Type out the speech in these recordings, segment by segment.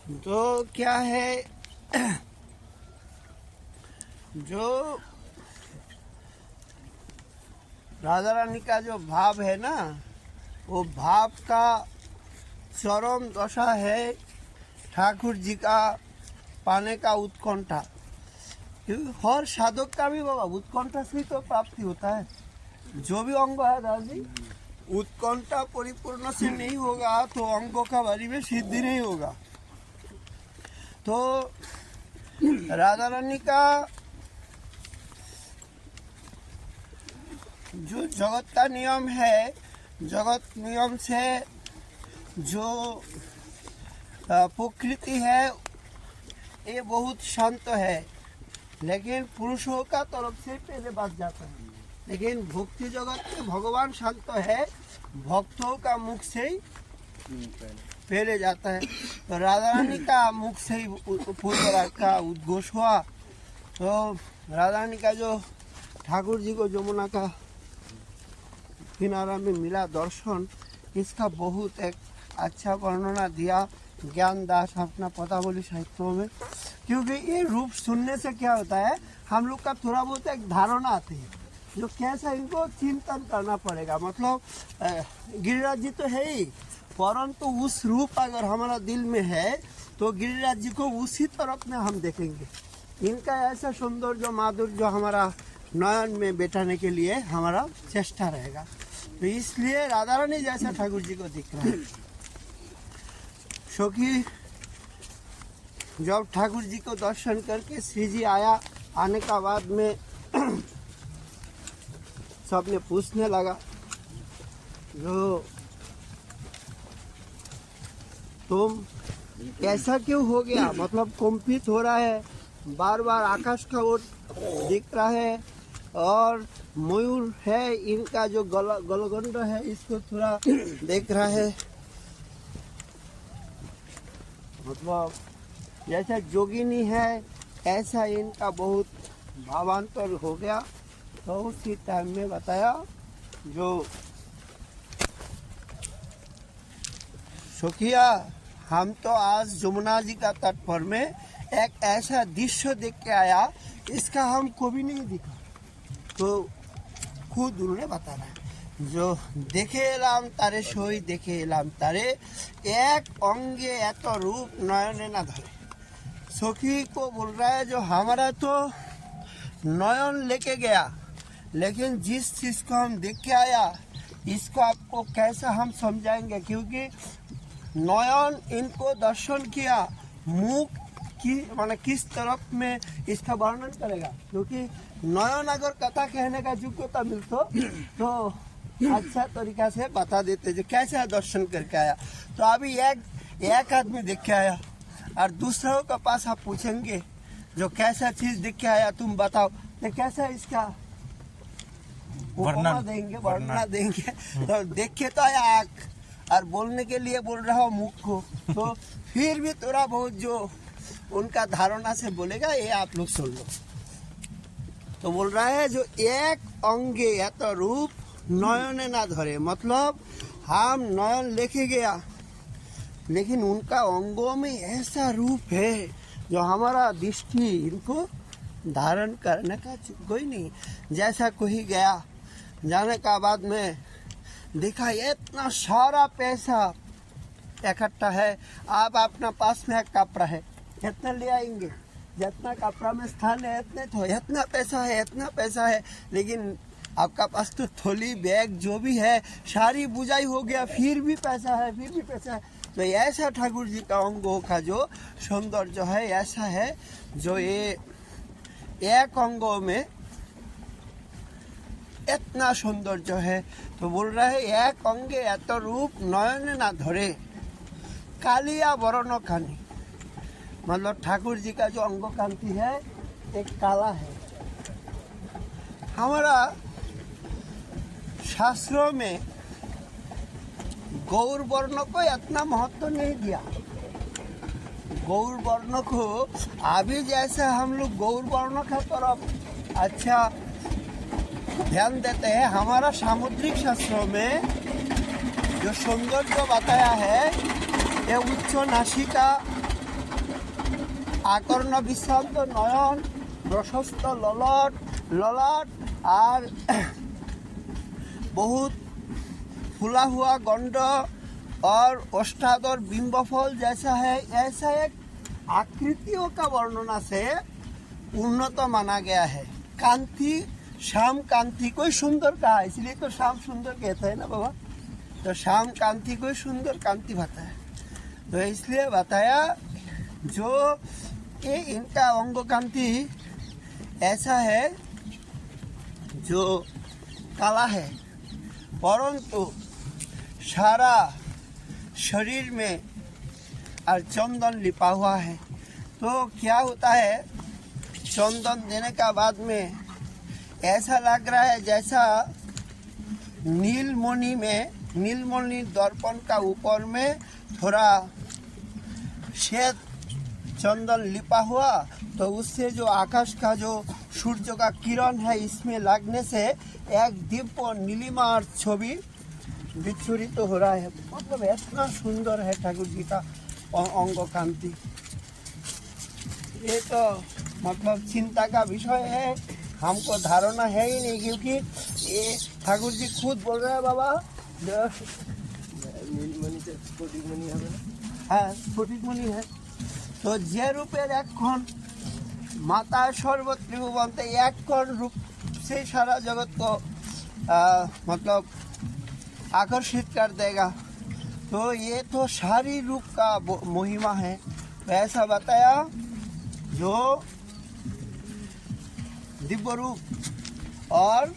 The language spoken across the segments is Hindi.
तो क्या है जो राधा रानी का जो भाव है ना, वो भाव का चरम दशा है ठाकुर जी का पाने का उत्कंठा। क्योंकि हर साधक का भी बाबा उत्कंठा से ही तो प्राप्ति होता है। जो भी अंग है दादी, उत्कंठा परिपूर्ण से नहीं होगा तो अंगों का बारी में सिद्धि नहीं होगा। तो राधा रानी का जो जगत का नियम है, जगत नियम से जो प्रकृति है ये बहुत शांत है, लेकिन पुरुषों का तरफ से पहले बात जाता है। लेकिन भक्ति जगत में भगवान शांत है, भक्तों का मुख से ही पहले जाता है। तो राधा रानी का मुख से ही पूर्व का उद्घोष हुआ। तो राधा रानी का जो ठाकुर जी को जमुना का किनारा में मिला दर्शन, इसका बहुत एक अच्छा वर्णना दिया ज्ञान दास अपना पतावली साहित्यों में। क्योंकि ये रूप सुनने से क्या होता है, हम लोग का थोड़ा बहुत एक धारणा आती है जो कैसा इनको चिंतन करना पड़ेगा। मतलब गिरिराज जी तो है ही, परंतु उस रूप अगर हमारा दिल में है तो गिरिराज जी को उसी तरफ में हम देखेंगे। इनका ऐसा सौंदर्य माधुर्य जो हमारा नयन में बैठाने के लिए हमारा चेष्टा रहेगा। तो इसलिए राधा रानी जैसा ठाकुर जी को दिख रहा है। क्योंकि जब ठाकुर जी को दर्शन करके श्री जी आया, आने का बाद में सबने पूछने लगा जो तुम कैसा क्यों हो गया, मतलब कंपित हो रहा है, बार बार आकाश का ओर दिख रहा है, और मयूर है इनका जो गलगंड है इसको थोड़ा देख रहा है। मतलब जैसा जोगिनी है ऐसा इनका बहुत भावांतर हो गया। तो उसी टाइम में बताया जो सखिया, हम तो आज जमुना जी का तट पर में एक ऐसा दृश्य देख के आया, इसका हम को भी नहीं दिखा। तो खुद उन्होंने बताना है जो देखे एलाम तारे सोई देखे एलाम तारे, एक अंगे एत रूप नयने ना धरे। सखी को बोल रहा है जो हमारा तो नयन लेके गया, लेकिन जिस चीज को हम देख के आया इसको आपको कैसा हम समझाएंगे। क्योंकि नयन इनको दर्शन किया, मुख की माने किस तरफ में इसका वर्णन करेगा। क्योंकि नयन अगर कथा कहने का योग्यता मिलता तो अच्छा तरीका से बता देते जो कैसा दर्शन करके आया। तो अभी एक आदमी देख के आया और दूसरों के पास आप पूछेंगे जो कैसा चीज देख के आया तुम बताओ, तो कैसा इसका वर्णना देंगे। तो देख के तो आया आँख और बोलने के लिए बोल रहा हो मुख को, तो फिर भी थोड़ा बहुत जो उनका धारणा से बोलेगा ये आप लोग सुन लो। तो बोल रहा है जो एक अंगे या तो रूप नयने ना धरे, मतलब हम नयन लेके गया लेकिन उनका अंगों में ऐसा रूप है जो हमारा दृष्टि इनको धारण करने का कोई नहीं। जैसा कोई गया, जाने का बाद में देखा इतना सारा पैसा इकट्ठा है, आप अपना पास में एक कपड़ा है, कितना ले आएंगे, जितना कपड़ा में स्थान है इतने तो इतना पैसा है, लेकिन आपका पास तो थोली बैग जो भी है सारी बुझाई हो गया, फिर भी पैसा है। तो ऐसा ठाकुर जी का अंगों का जो सौंदर्य है ऐसा है जो ये एक अंगों में इतना सौंदर्य है। तो बोल रहा है एक अंगे एत रूप नयने ना धरे, कालिया वर्ण खानी, मतलब ठाकुर जी का जो अंग कांति है एक काला है। हमारा शास्त्रों में गौर वर्ण को इतना महत्व नहीं दिया। गौर वर्ण को अभी जैसे हम लोग गौर वर्ण की तरफ अच्छा ध्यान देते हैं, हमारा सामुद्रिक शास्त्रों में जो सौंदर्य बताया है ये उच्च नासिका, আকর্ণ বিশ্রান্ত নয়ন, প্রশস্ত ললাট और बहुत फूला हुआ गंड और ओष्ठादर बिंबफल जैसा है, ऐसा एक आकृतियों का वर्णना से उन्नत माना गया है। कांति, श्याम कांति को सुंदर कहा, इसलिए तो श्याम सुंदर कहते हैं ना बाबा। तो श्याम कांति को सुंदर कांति बताया, तो इसलिए बताया जो ये इनका अंग कांति ऐसा है जो काला है, परंतु सारा शरीर में और चंदन लिपा हुआ है। तो क्या होता है, चंदन देने का बाद में ऐसा लग रहा है जैसा नीलमणि दर्पण का ऊपर में थोड़ा श्वेत चंदन लिपा हुआ, तो उससे जो आकाश का जो सूर्य का किरण है इसमें लगने से एक दिव्य नीलिमा छवि विच्छुरित तो हो रहा है। मतलब इतना सुंदर है ठाकुर जी का अंग कांति। ये तो मतलब चिंता का विषय है, हमको धारणा है ही नहीं, क्योंकि ये ठाकुर जी खुद बोल रहे हैं बाबा हाँ स्फटिकमणि है। तो जे रूपेर एक क्षण माता सर्वत्रिभुवंते एक क्षण रूप से सारा जगत को मतलब आकर्षित कर देगा। तो ये तो सारी रूप का महिमा है। ऐसा बताया जो दिव्य रूप और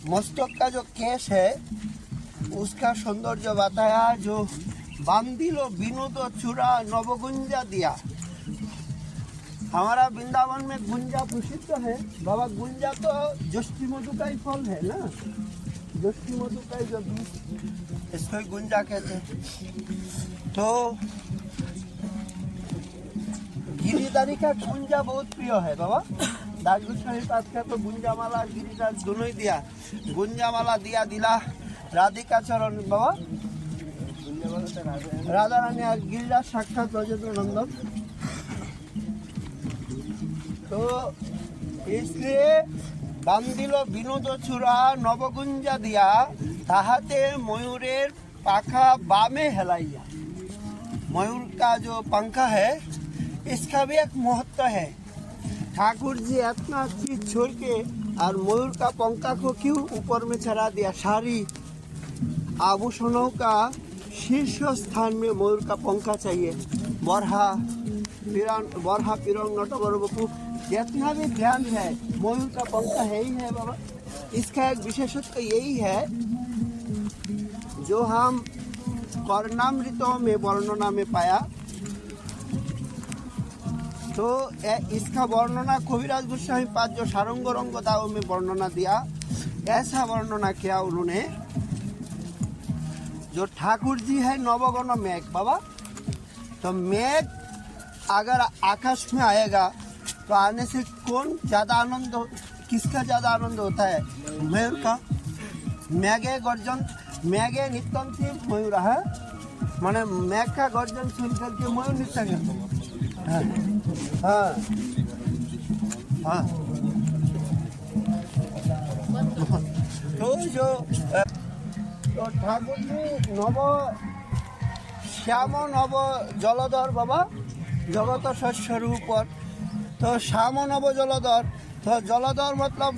मस्तक का जो केश है उसका सौंदर्य बताया। जो बांधिलो विनोद चूड़ा नवगुंजा दिया। हमारा वृंदावन में गुंजा प्रसिद्ध है बाबा। गुंजा तो ज्योष्ठी मधु का ही फल है ना, ज्योष्ठी मधु का जो बीज इसको गुंजा कहते हैं। तो गिरिधारी का गुंजा बहुत प्रिय है बाबा। दास गोस्वामी पास का तो गुंजा माला गिरिराज दोनों ही दिया। गुंजा माला दिया दिला राधिका चरण बाबा, राधा रानी और गिरिराज साक्षात ब्रजेंद्र नंदन। तो इसलिए बांधिलो विनोद चूड़ा नवगुंजा दिया ताहाते मयूरेर पाखा बामे हेलाइया। मयूर का जो पंखा है इसका भी एक महत्व है। ठाकुर जी इतना चीज छोड़ के और मयूर का पंखा को क्यों ऊपर में चढ़ा दिया। सारी आभूषणों का शीर्ष स्थान में मयूर का पंखा चाहिए। बरहा पिरंग नटवर बपू जितना भी ध्यान है मयूर का पंखा है ही है बाबा। इसका एक विशेषत्व यही है जो हम कर्णामृतों में वर्णना में पाया। तो इसका वर्णना कविराज गोस्वामी पाद जो सारंग रंग दाव में वर्णना दिया, ऐसा वर्णना किया उन्होंने। जो ठाकुर जी है नवगण मेघ बाबा। तो मेघ अगर आकाश में आएगा तो आने से कौन ज्यादा आनंद, किसका ज्यादा आनंद होता है? मयूर का। मेघे गर्जन मेघे नित्यम थी मयूर है, माने मेघ का गर्जन सुन करके मयूर नृत्य करते। हाँ हाँ हाँ। तो जो तो ठाकुर जी नव श्याम नव जलधर बाबा जगत स्वरूप। तो श्याम नव जलधर, तो जलधर मतलब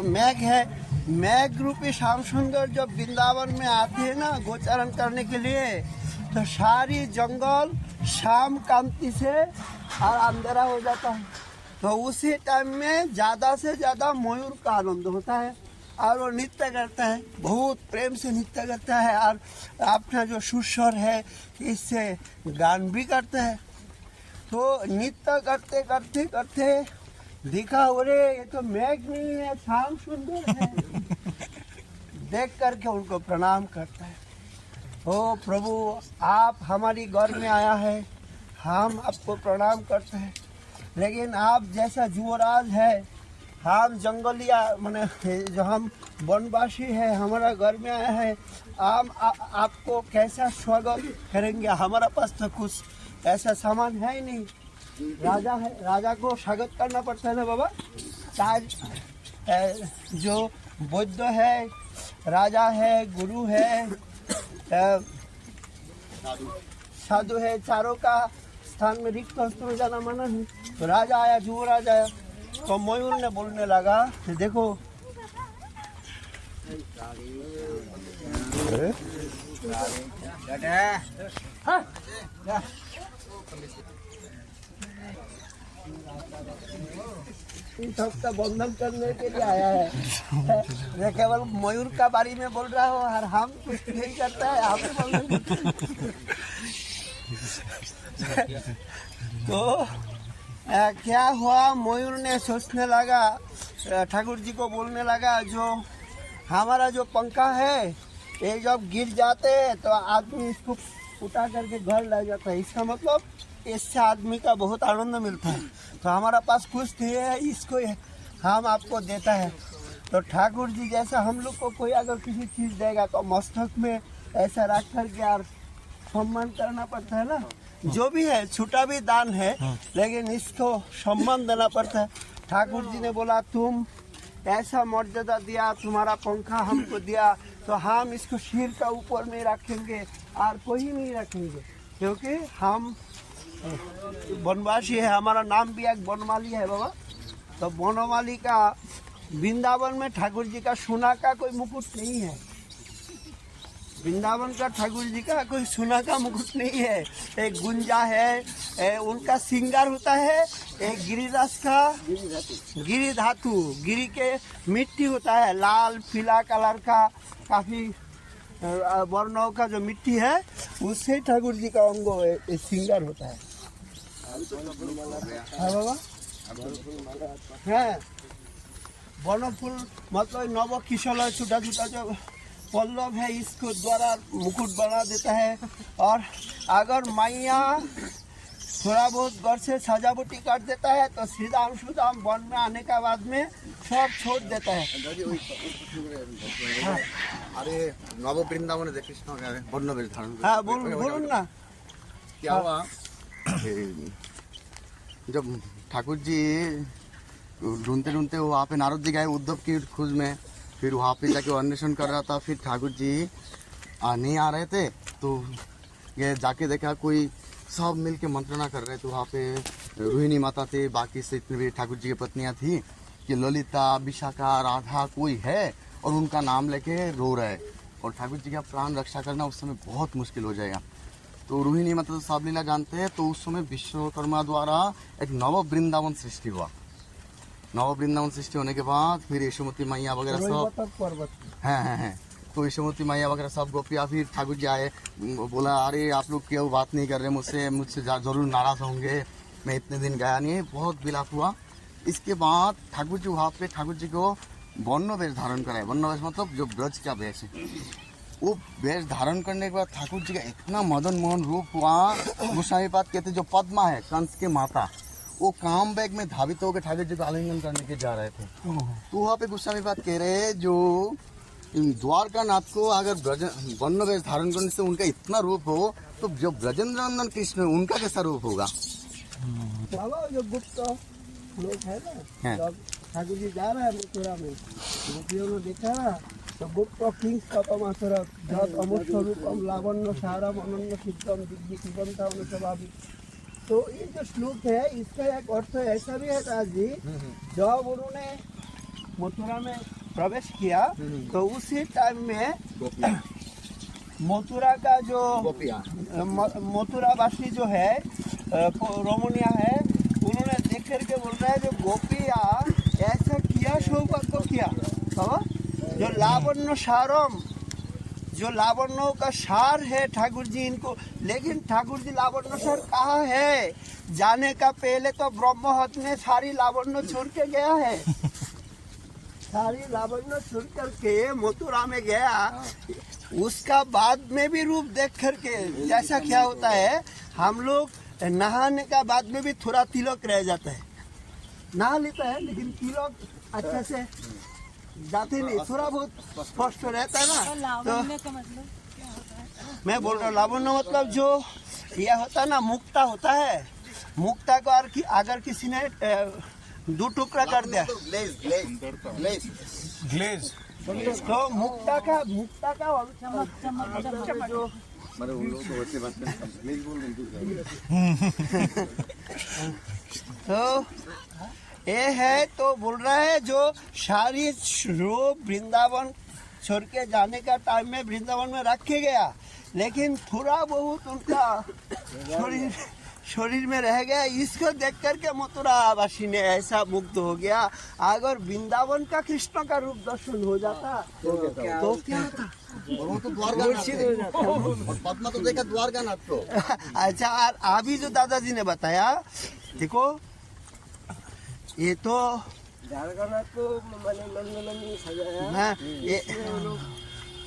मेघ है। मेघ रूपी श्याम सुंदर जब वृंदावन में आते हैं ना गोचारण करने के लिए, तो सारी जंगल श्याम कांति से और अंधेरा हो जाता है। तो उसी टाइम में ज़्यादा से ज़्यादा मयूर का आनंद होता है और वो नृत्य करता है, बहुत प्रेम से नृत्य करता है और अपना जो सुस्वर है इससे गान भी करता है। तो नृत्य करते करते करते दिखा अरे ये तो मेघ नहीं है श्याम सुंदर है। देख करके उनको प्रणाम करता है। ओ प्रभु आप हमारी घर में आया है, हम आपको प्रणाम करते हैं। लेकिन आप जैसा युवराज है, हम जंगलिया माने जो हम वनवासी है हमारा घर में आया है, हम आपको कैसा स्वागत करेंगे। हमारा पास तो कुछ ऐसा सामान है ही नहीं। राजा है, राजा को स्वागत करना पड़ता है ना बाबा। ताज जो बुद्ध है, राजा है, गुरु है, साधु है, चारों का स्थान में रिक्त हस्त में जाना मना है। तो राजा आया, युवराज आया, तो मयूर ने बोलने लगा, देखो इस हफ्ता बंधन करने के लिए आया है। मैं केवल मयूर का बारे में बोल रहा हूँ और हम कुछ नहीं करता है, आप बंधन तो क्या हुआ, मयूर ने सोचने लगा, ठाकुर जी को बोलने लगा, जो हमारा जो पंखा है ये जब गिर जाते हैं तो आदमी इसको उठा करके घर ले जाता है, इसका मतलब इससे आदमी का बहुत आनंद मिलता है। तो हमारा पास कुछ नहीं है, इसको हम आपको देता है। तो ठाकुर जी जैसा हम लोग को कोई अगर किसी चीज़ देगा तो मस्तक में ऐसा रख करके यार सम्मान करना पड़ता है ना। जो भी है छोटा भी दान है, लेकिन इसको सम्मान देना पड़ता है। ठाकुर जी ने बोला तुम ऐसा मर्यादा दिया, तुम्हारा पंखा हमको दिया, तो हम इसको सिर का ऊपर में रखेंगे और कोई नहीं रखेंगे, क्योंकि हम वनवासी है, हमारा नाम भी एक बनमाली है बाबा। तो बनमाली का वृंदावन में ठाकुर जी का सोना का कोई मुकुट नहीं है, वृंदावन का ठाकुर जी का कोई सोना का मुकुट नहीं है। एक गुंजा है, उनका श्रृंगार होता है, एक गिरिराज का गिरी धातु, गिरी के मिट्टी होता है, लाल पीला कलर का काफी वर्णों का जो मिट्टी है उससे ठाकुर जी का अंग श्रृंगार होता है। हाँ बाबा, है वनफूल मतलब नव किशल छोटा छोटा जो पल्लव है, इसको द्वारा मुकुट बना देता है। और अगर मैया थोड़ा बहुत घर से सजावटी कर देता है तो श्रीदाम सुदाम वन में आने के बाद में सब छोड़ देता है। अरे नव वृंदावन कृष्ण वर्ण वेश धारण, हाँ बोलून ना क्या हुआ, जब ठाकुर जी ढूंढते ढूंढते वहाँ पे नारद जी गए उद्धव की खोज में, फिर वहाँ पे जाके अन्वेषण कर रहा था, फिर ठाकुर जी नहीं आ रहे थे, तो ये जाके देखा कोई सब मिल के मंत्रणा कर रहे थे। वहाँ पे रोहिणी माता थे, बाकी से इतने भी ठाकुर जी की पत्नियाँ थी कि ललिता, विशाखा, राधा कोई है और उनका नाम लेके रो रहे, और ठाकुर जी का प्राण रक्षा करना उस समय बहुत मुश्किल हो जाएगा। तो रोहिणी माता तो सब लीला जानते हैं, तो उस समय विश्वकर्मा द्वारा एक नव वृंदावन सृष्टि हुआ। नव वृंदावन सृष्टि होने के बाद फिर यशोमती मैया वगैरह सब हैं, तो यशोमती मैया वगैरह सब गोपियाँ, फिर ठाकुर जी आए, बोला अरे आप लोग क्यों बात नहीं कर रहे मुझसे जरूर नाराज होंगे, मैं इतने दिन गया नहीं, बहुत विलाप हुआ। इसके बाद ठाकुर जी वहाँ पे ठाकुर जी को वर्ण वेश धारण कराए। वर्ण वेश मतलब जो ब्रज का वेश है, वो वेश धारण करने के बाद ठाकुर जी का इतना मदन मोहन रूप हुआ, गोस्वामी पाद कहते जो पद्मा है कंस के माता, वो काम बैग में धावित होकर ठाकुर जी को आलिंगन करने के जा रहे थे। तो वहाँ पे गोस्वामी पाद कह रहे जो द्वारका नाथ को अगर वर्ण वेश धारण करने से उनका इतना रूप हो, तो जो ब्रजेंद्र नंदन कृष्ण उनका कैसा रूप होगा। बाबा जो गुप्त लोग है ना, जब ठाकुर जी जा रहा है मथुरा में, गोपियों ने देखा तो गुप्त किंग कपमासर जत अमोक्ष रूपम लावण्य सारम अनन्य सिद्धम दिग्विजंता अनुस्वाभाविक। तो ये जो श्लोक है इसका एक अर्थ ऐसा भी है ताज जी, जब उन्होंने मथुरा में प्रवेश किया तो उसी टाइम में मथुरा का जो मथुरावासी जो है रोमनिया है, उन्होंने देख करके बोल रहा है जो गोपिया ऐसा किया सौभाग्य को किया, जो लावण्य सारम, जो लावण्यों का सार है ठाकुर जी इनको, लेकिन ठाकुर जी लावण्य सार कहाँ है, जाने का पहले तो ब्रह्महत ने सारी लावण्य छोड़ के गया है, सारी लावण्य छोड़ करके मथुरा में गया। उसका बाद में भी रूप देख करके जैसा क्या होता है, हम लोग नहाने का बाद में भी थोड़ा तिलक रह जाता है, नहा लेता है लेकिन तिलक अच्छे से जाते नहीं, थोड़ा बहुत स्पष्ट रहता है ना। तो मैं बोल रहा हूँ लावण्य मतलब जो यह होता ना मुक्ता होता है, मुक्ता को अगर किसी ने 2 टुकड़ा कर दिया ग्लेज तो मुक्ता का जो तो ये है तो बोल रहा है जो सारी रूप वृंदावन छोड़ के जाने का टाइम में वृंदावन में रखे गया, लेकिन थोड़ा बहुत उनका शरीर में रह गया। इसको देख करके मथुरावासी ने ऐसा मुग्ध हो गया। अगर वृंदावन का कृष्ण का रूप दर्शन हो जाता तो क्या होता? वो तो द्वारकानाथ थे। और पद्मा तो देखा द्वारकानाथ को। अच्छा, और अभी जो दादाजी ने बताया, देखो ये तो द्वारकानाथ को मैंने नंदनवन में सजाया हाँ, ये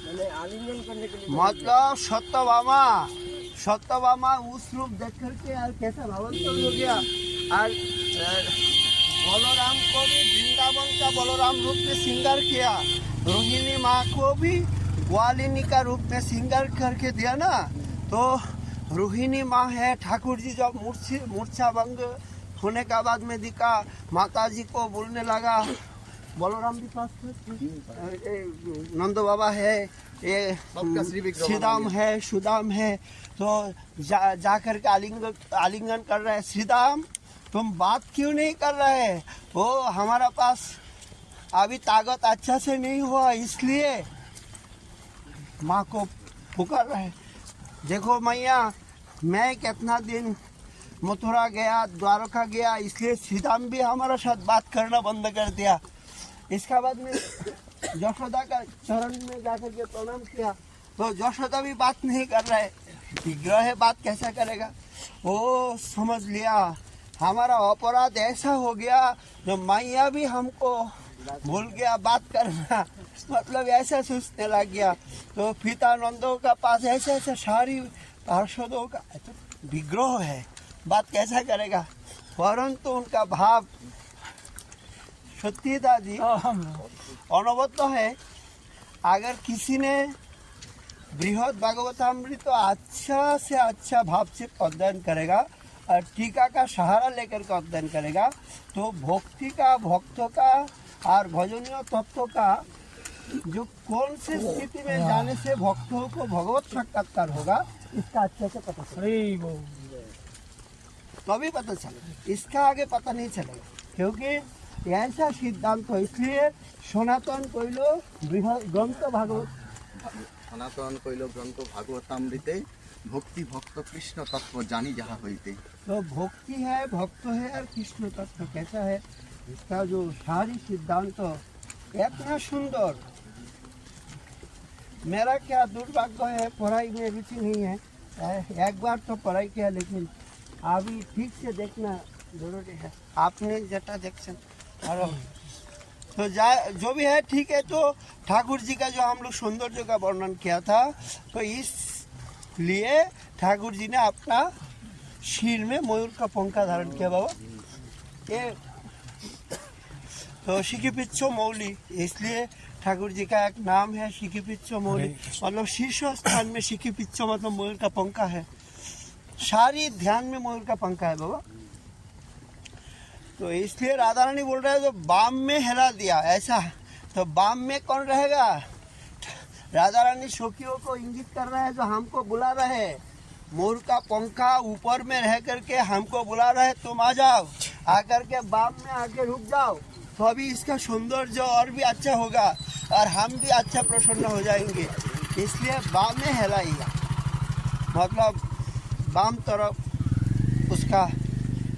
मैंने आलिंगन करने के लिए मतलब सत्यभामा उस रूप देख करके और कैसा भावंत हो गया। और बलराम को भी वृंदावन का बलराम रूप में श्रृंगार किया, रोहिणी माँ को भी ग्वालिनी का रूप में श्रृंगार करके दिया ना। तो रोहिणी माँ है, ठाकुर जी जब मूर्छा भंग होने का बाद में दिखा, माता जी को बोलने लगा, बलराम भी पास नंद बाबा है, ये श्रीदाम है, सुदाम है। तो जा करके आलिंगन कर रहे हैं, श्रीदाम तुम बात क्यों नहीं कर रहे? वो हमारा पास अभी ताकत अच्छा से नहीं हुआ, इसलिए माँ को पुकार रहे। देखो मैया, मैं कितना दिन मथुरा गया, द्वारका गया, इसलिए श्रीदाम भी हमारा साथ बात करना बंद कर दिया। इसका बाद में यशोदा का चरण में जाकर के प्रणाम किया, तो यशोदा भी बात नहीं कर रहे, विग्रह है, बात कैसा करेगा? वो समझ लिया हमारा अपराध ऐसा हो गया, जो मैया भी हमको भूल गया बात करना, मतलब ऐसा सोचने लग गया। तो पिता नंदों का पास ऐसे ऐसे सारी पार्षदों का विग्रह है, बात कैसा करेगा? परंतु उनका भाव सत्य दादी अनवद्य है। अगर किसी ने बृहद भागवतामृत तो अच्छा से अच्छा भाव से अध्ययन करेगा और टीका का सहारा लेकर के अध्ययन करेगा, तो भक्ति का, भक्तों का और भजनीय तत्व का जो कौन से स्थिति में जाने से भक्तों को भगवत साक्षात्कार होगा, इसका अच्छे से पता चलेगा, तभी पता चलेगा। इसका आगे पता नहीं चलेगा, क्योंकि ऐसा सिद्धांत तो इसलिए सनातन कइलो बृहद ग्रंथ भागवत, सनातन कइलो ग्रंथ भागवतामृते भक्ति भक्त कृष्ण तत्व जानी जहाँ होते। तो भक्ति है, भक्त है और कृष्ण तत्व कैसा है, इसका जो सारी सिद्धांत तो इतना सुंदर। मेरा क्या दुर्भाग्य है, पढ़ाई में रुचि नहीं है, एक बार तो पढ़ाई किया, लेकिन अभी ठीक से देखना जरूरी है। आपने जटा जंक्शन और तो जो भी है ठीक है। तो ठाकुर जी का जो हम लोग सौंदर्य का वर्णन किया था, तो इसलिए ठाकुर जी ने अपना शील में मयूर का पंखा धारण किया बाबा, ये तो शिखिपिच्चो मौली, इसलिए ठाकुर जी का एक नाम है शिखिपिच्चो मौली, मतलब शीर्ष स्थान में शिखिपिच्चो मतलब मयूर का पंखा है, सारी ध्यान में मयूर का पंखा है बाबा। तो इसलिए राधा रानी बोल रहे हैं जो बाम में हिला दिया ऐसा, तो बाम में कौन रहेगा? राधा रानी सखियों को इंगित कर रहे हैं, जो हमको बुला रहे हैं, मोर का पंखा ऊपर में रह करके हमको बुला रहे हैं, तुम आ जाओ, आकर के बाम में आके रुक जाओ, तो अभी इसका सौंदर्य और भी अच्छा होगा और हम भी अच्छा प्रसन्न हो जाएंगे। इसलिए बाम में हिलाइएगा, मतलब बाम तरफ उसका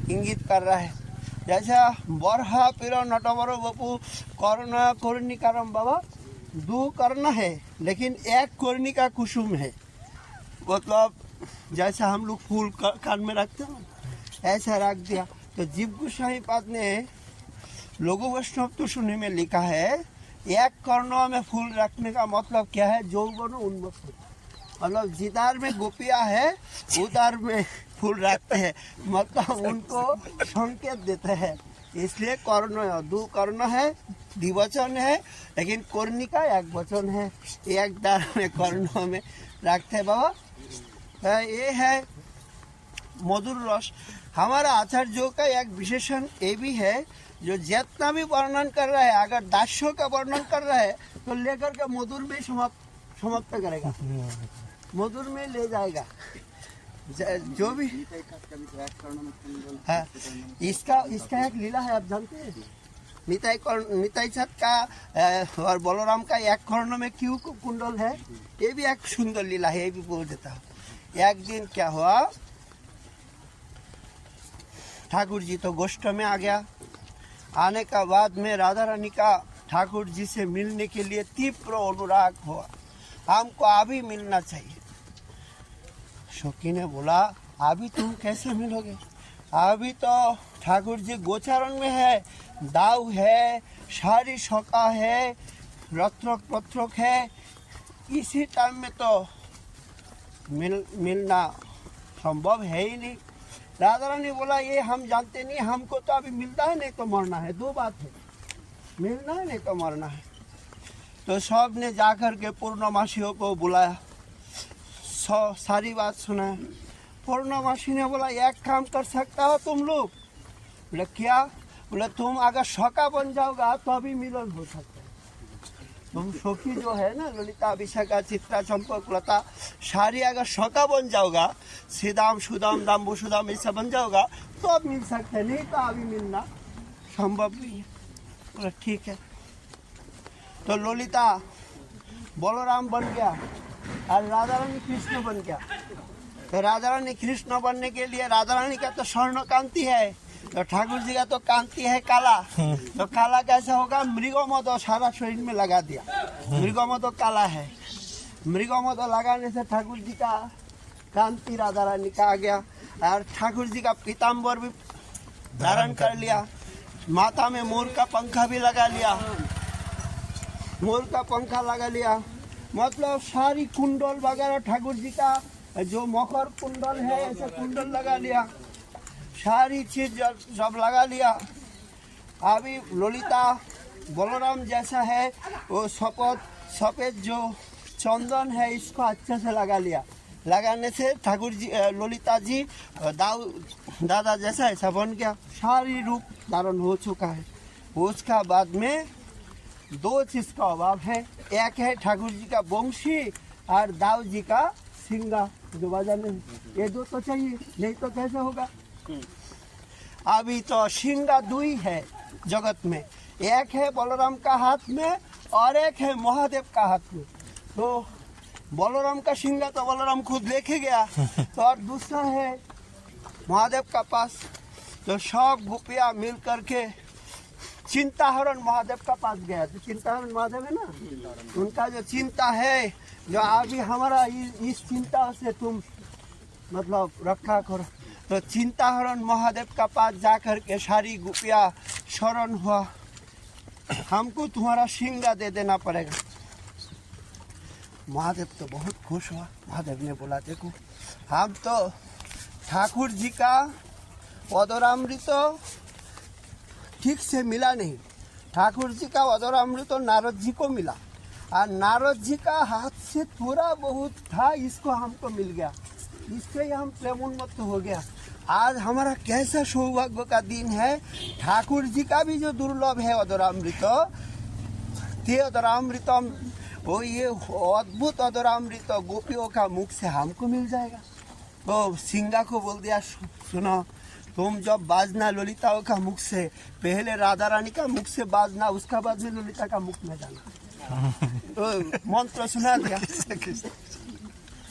इंगित कर रहा है। जैसा बरहा पीर नटवर बपू कर्ण कर्णिकारम बाबा, 2 कर्ण है लेकिन एक कर्णिका कुसुम है, मतलब जैसा हम लोग फूल कान में रखते हैं ऐसा रख दिया। तो जीव गोस्वामी पाद ने लघु वैष्णव तो सुनी में लिखा है, एक कर्ण में फूल रखने का मतलब क्या है? यौवन उन्मत्त, मतलब जिधर में गोपियाँ है उधर में फूल रखते हैं, मतलब उनको संकेत देते हैं। इसलिए कर्ण 2 कर्ण है, द्विवचन है, लेकिन कर्णिका एक वचन है, एक दार में कर्णों में रखते हैं बाबा। ये है मधुर रस। हमारा आचार्यों का एक विशेषण ये भी है, जो जितना भी वर्णन कर रहा है, अगर दास्यों का वर्णन कर रहा है तो लेकर के मधुर में समाप्त करेगा, मधुर में ले जाएगा। जो भी हाँ, इसका एक लीला है, आप जानते हैं, निताई चाँद का और बलराम का एक कर्ण में क्यों कुंडल है, ये भी एक सुंदर लीला है, ये भी बोल देता हूँ। एक दिन क्या हुआ, ठाकुर जी तो गोष्ठ में आ गया। आने का बाद में राधा रानी का ठाकुर जी से मिलने के लिए तीव्र अनुराग हुआ, हमको अभी मिलना चाहिए। शौकी ने बोला, अभी तुम कैसे मिलोगे, अभी तो ठाकुर जी गोचारण में है, दाव है, सारी शौका है, रत्रोक पत्रोक है, इसी टाइम में तो मिलना संभव है ही नहीं। राधा रानी बोला, ये हम जानते नहीं, हमको तो अभी मिलना है नहीं तो मरना है, दो बात है, मिलना है नहीं तो मरना है। तो सब ने जाकर के पूर्णमासियों को बुलाया, सारी बात सुना। पूर्णमासी ने बोला, एक काम कर सकता हो तुम लोग। बोले क्या? बोले तुम अगर शौका बन जाओगा तो अभी मिलन हो सकता है। तुम सखी जो है ना, ललिता, विशाखा, चित्रा, चंपक, लता, सारी अगर शौका बन जाओगा, सीधाम सुदाम दाम्बू सुदाम ऐसा बन जाओगा तो अब मिल सकते हैं, नहीं तो अभी मिलना संभव नहीं है। बोले ठीक है। तो ललिता बलराम बन गया और राधा रानी कृष्ण बन गया। तो राधा रानी कृष्ण बनने के लिए, राधा रानी का तो स्वर्ण कांति है, तो ठाकुर जी का तो कांति है काला। तो काला कैसा होगा, मृगमद सारा शरीर में लगा दिया, मृगमद काला है, मृगमद लगाने से ठाकुर जी का कांति राधा रानी का आ गया। और ठाकुर जी का पीताम्बर भी धारण कर लिया, माथा में मोर का पंखा भी लगा लिया, मोर का पंखा लगा लिया, मतलब सारी कुंडल वगैरह ठाकुर जी का जो मकर कुंडल है ऐसे कुंडल लगा लिया, सारी चीज सब लगा लिया। अभी ललिता बलराम जैसा है, वो सफेद जो चंदन है इसको अच्छे से लगा लिया। लगाने से ठाकुर जी, ललिता जी दादा जैसा ऐसा बन गया, सारी रूप धारण हो चुका है। उसका बाद में दो चीज का अभाव है, एक है ठाकुर जी का वंशी और दाऊ जी का सिंगा जो बजाने, ये दो तो चाहिए, नहीं तो कैसे होगा। अभी तो सिंगा दुई है जगत में, एक है बलराम का हाथ में और एक है महादेव का हाथ में। तो बलराम का सिंगा तो बलराम खुद लेके गया, तो और दूसरा है महादेव का पास। तो सब गोपियां मिल करके चिंताहरण महादेव का पास गया। तो चिंताहरण महादेव है ना, उनका जो चिंता है, जो अभी हमारा इस चिंता से तुम मतलब रखा करो। तो चिंताहरण महादेव का पास जाकर के सारी गोपियां शरण हुआ, हमको तुम्हारा सिंगा दे देना पड़ेगा। महादेव तो बहुत खुश हुआ। महादेव ने बोला, देखो हम तो ठाकुर जी का अधरामृत ठीक से मिला नहीं, ठाकुर जी का अधरामृत तो नारद जी को मिला, और नारद जी का हाथ से थोड़ा बहुत था, इसको हमको मिल गया, इससे हम प्रेमोन्मत्त हो गया। आज हमारा कैसा सौभाग्य का दिन है, ठाकुर जी का भी जो दुर्लभ है अधरामृत, ते अधरामृतम, वो ये अद्भुत अधरामृत गोपियों का मुख से हमको मिल जाएगा। तो सिंगा को बोल दिया, सुनो तुम जब बाजना ललिता का मुख से, पहले राधा रानी का मुख से बाजना, उसका बाद में ललिता का मुख में जाना। तो मंत्र सुना दिया।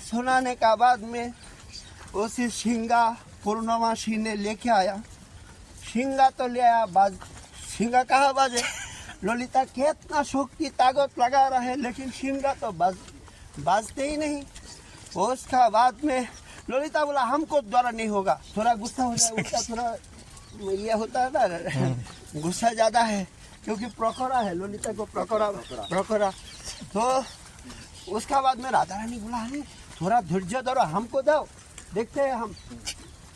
सुनाने का बाद में उसी सिंगा पूर्णमासी ने लेके आया। सिंगा तो ले आया, सिंगा कहाँ बाजे, ललिता कितना शक्ति ताकत लगा रहा है, लेकिन सिंगा तो बाजते ही नहीं। उसका बाद में ललिता बोला, हमको द्वारा नहीं होगा, थोड़ा गुस्सा हो जाए, उसका थोड़ा ये होता है ना, गुस्सा ज्यादा है क्योंकि प्रखरा है, ललिता को प्रखरा। तो उसका बाद में राधा रानी बोला, अरे थोड़ा धैर्य धरो, हमको दो, देखते हैं हम,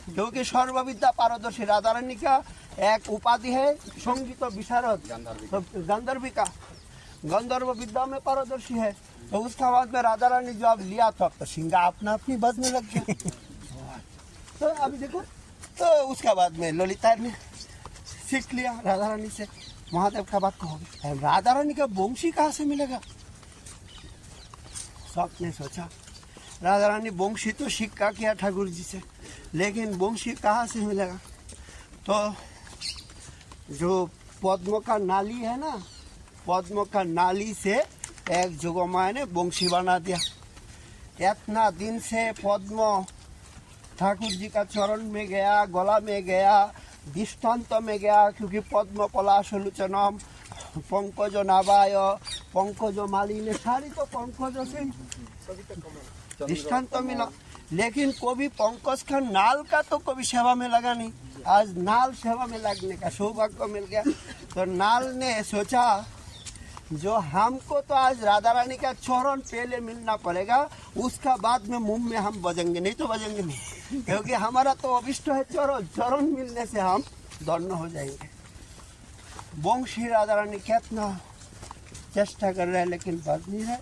क्योंकि सर्वविद्या पारदर्शी राधा रानी का एक उपाधि है संगीत विशारद, तो गंधर्व विद्या में पारदर्शी है। तो उसका बाद में राधा रानी जब लिया तो अब तो सिंगा अपना अपनी बजने लग गया। तो अभी देखो, तो उसका बाद में ललिता ने सीख लिया राधा रानी से, महादेव का बात कहोगे, राधा रानी का वंशी कहाँ से मिलेगा? सबने सोचा राधा रानी वंशी तो सिक्का किया ठाकुर जी से, लेकिन वंशी कहाँ से मिलेगा? तो जो पद्म का नाली है ना, पद्म का नाली से एक जोगमाया ने वंशी बना दिया। इतना दिन से पद्म ठाकुर जी का चरण में गया, गला में गया, दृष्टांत में गया, क्योंकि पद्म पलाशलोचनम पंकज नावाय पंकज मालिनी, सारी तो पंकज से दृष्टांत मिला, लेकिन कभी पंकज का नाल का तो कभी सेवा में लगा नहीं। आज नाल सेवा में लगने का सौभाग्य मिल गया। तो नाल ने सोचा जो हमको तो आज राधा रानी का चरण पहले मिलना पड़ेगा, उसका बाद में मुंह में हम बजेंगे, नहीं तो बजेंगे नहीं, क्योंकि हमारा तो अभिष्ट है चरण, चरण मिलने से हम धन्य हो जाएंगे। वंशी राधा रानी कितना चेष्टा कर रहे हैं, लेकिन बज नहीं रहा।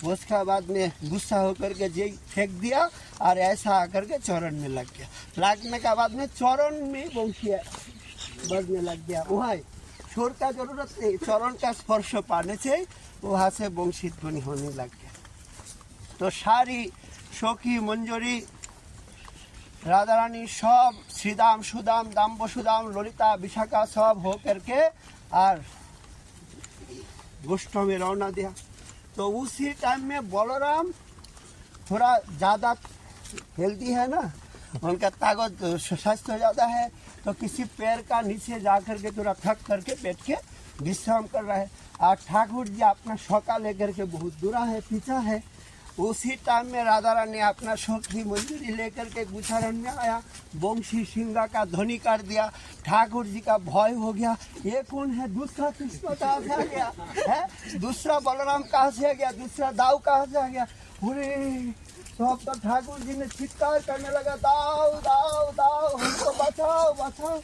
उसका बाद में गुस्सा होकर के जे फेंक दिया और ऐसा आकर के चरण में लग गया। लगने का बाद में चरण में वंशी बजने लग गया। वहाँ छोर का जरूरत नहीं, चरण का स्पर्श पाने से वहाँ से वंशी ध्वनि होने लग गया। तो सारी सखी मंजरी राधा रानी सब, श्रीदाम सुदाम दाम्ब सुदाम ललिता विशाखा सब हो करके और गोष्ठ में रौना दिया। तो उसी टाइम में बलराम थोड़ा ज़्यादा हेल्दी है ना, उनका ताकत स्वास्थ्य ज़्यादा है, तो किसी पैर का नीचे जा करके थोड़ा थक करके बैठ के विश्राम कर रहा है। और ठाकुर जी अपना शौका लेकर के बहुत दूरा है, पीछा है। उसी टाइम में राधा रानी अपना सखी मंजूरी लेकर के गुच्छारण में आया, वंशी सिंगा का ध्वनि कर दिया। ठाकुर जी का भय हो गया, ये कौन है? दूसरा कृष्ण कहाँ से आ गया है? दूसरा बलराम कहाँ से आ गया? दूसरा दाऊ कहाँ से आ गया? अरे सब तो ठाकुर जी ने चित्कार करने लगा, दाऊ दाऊ दाऊ हमको बचाओ बचाओ।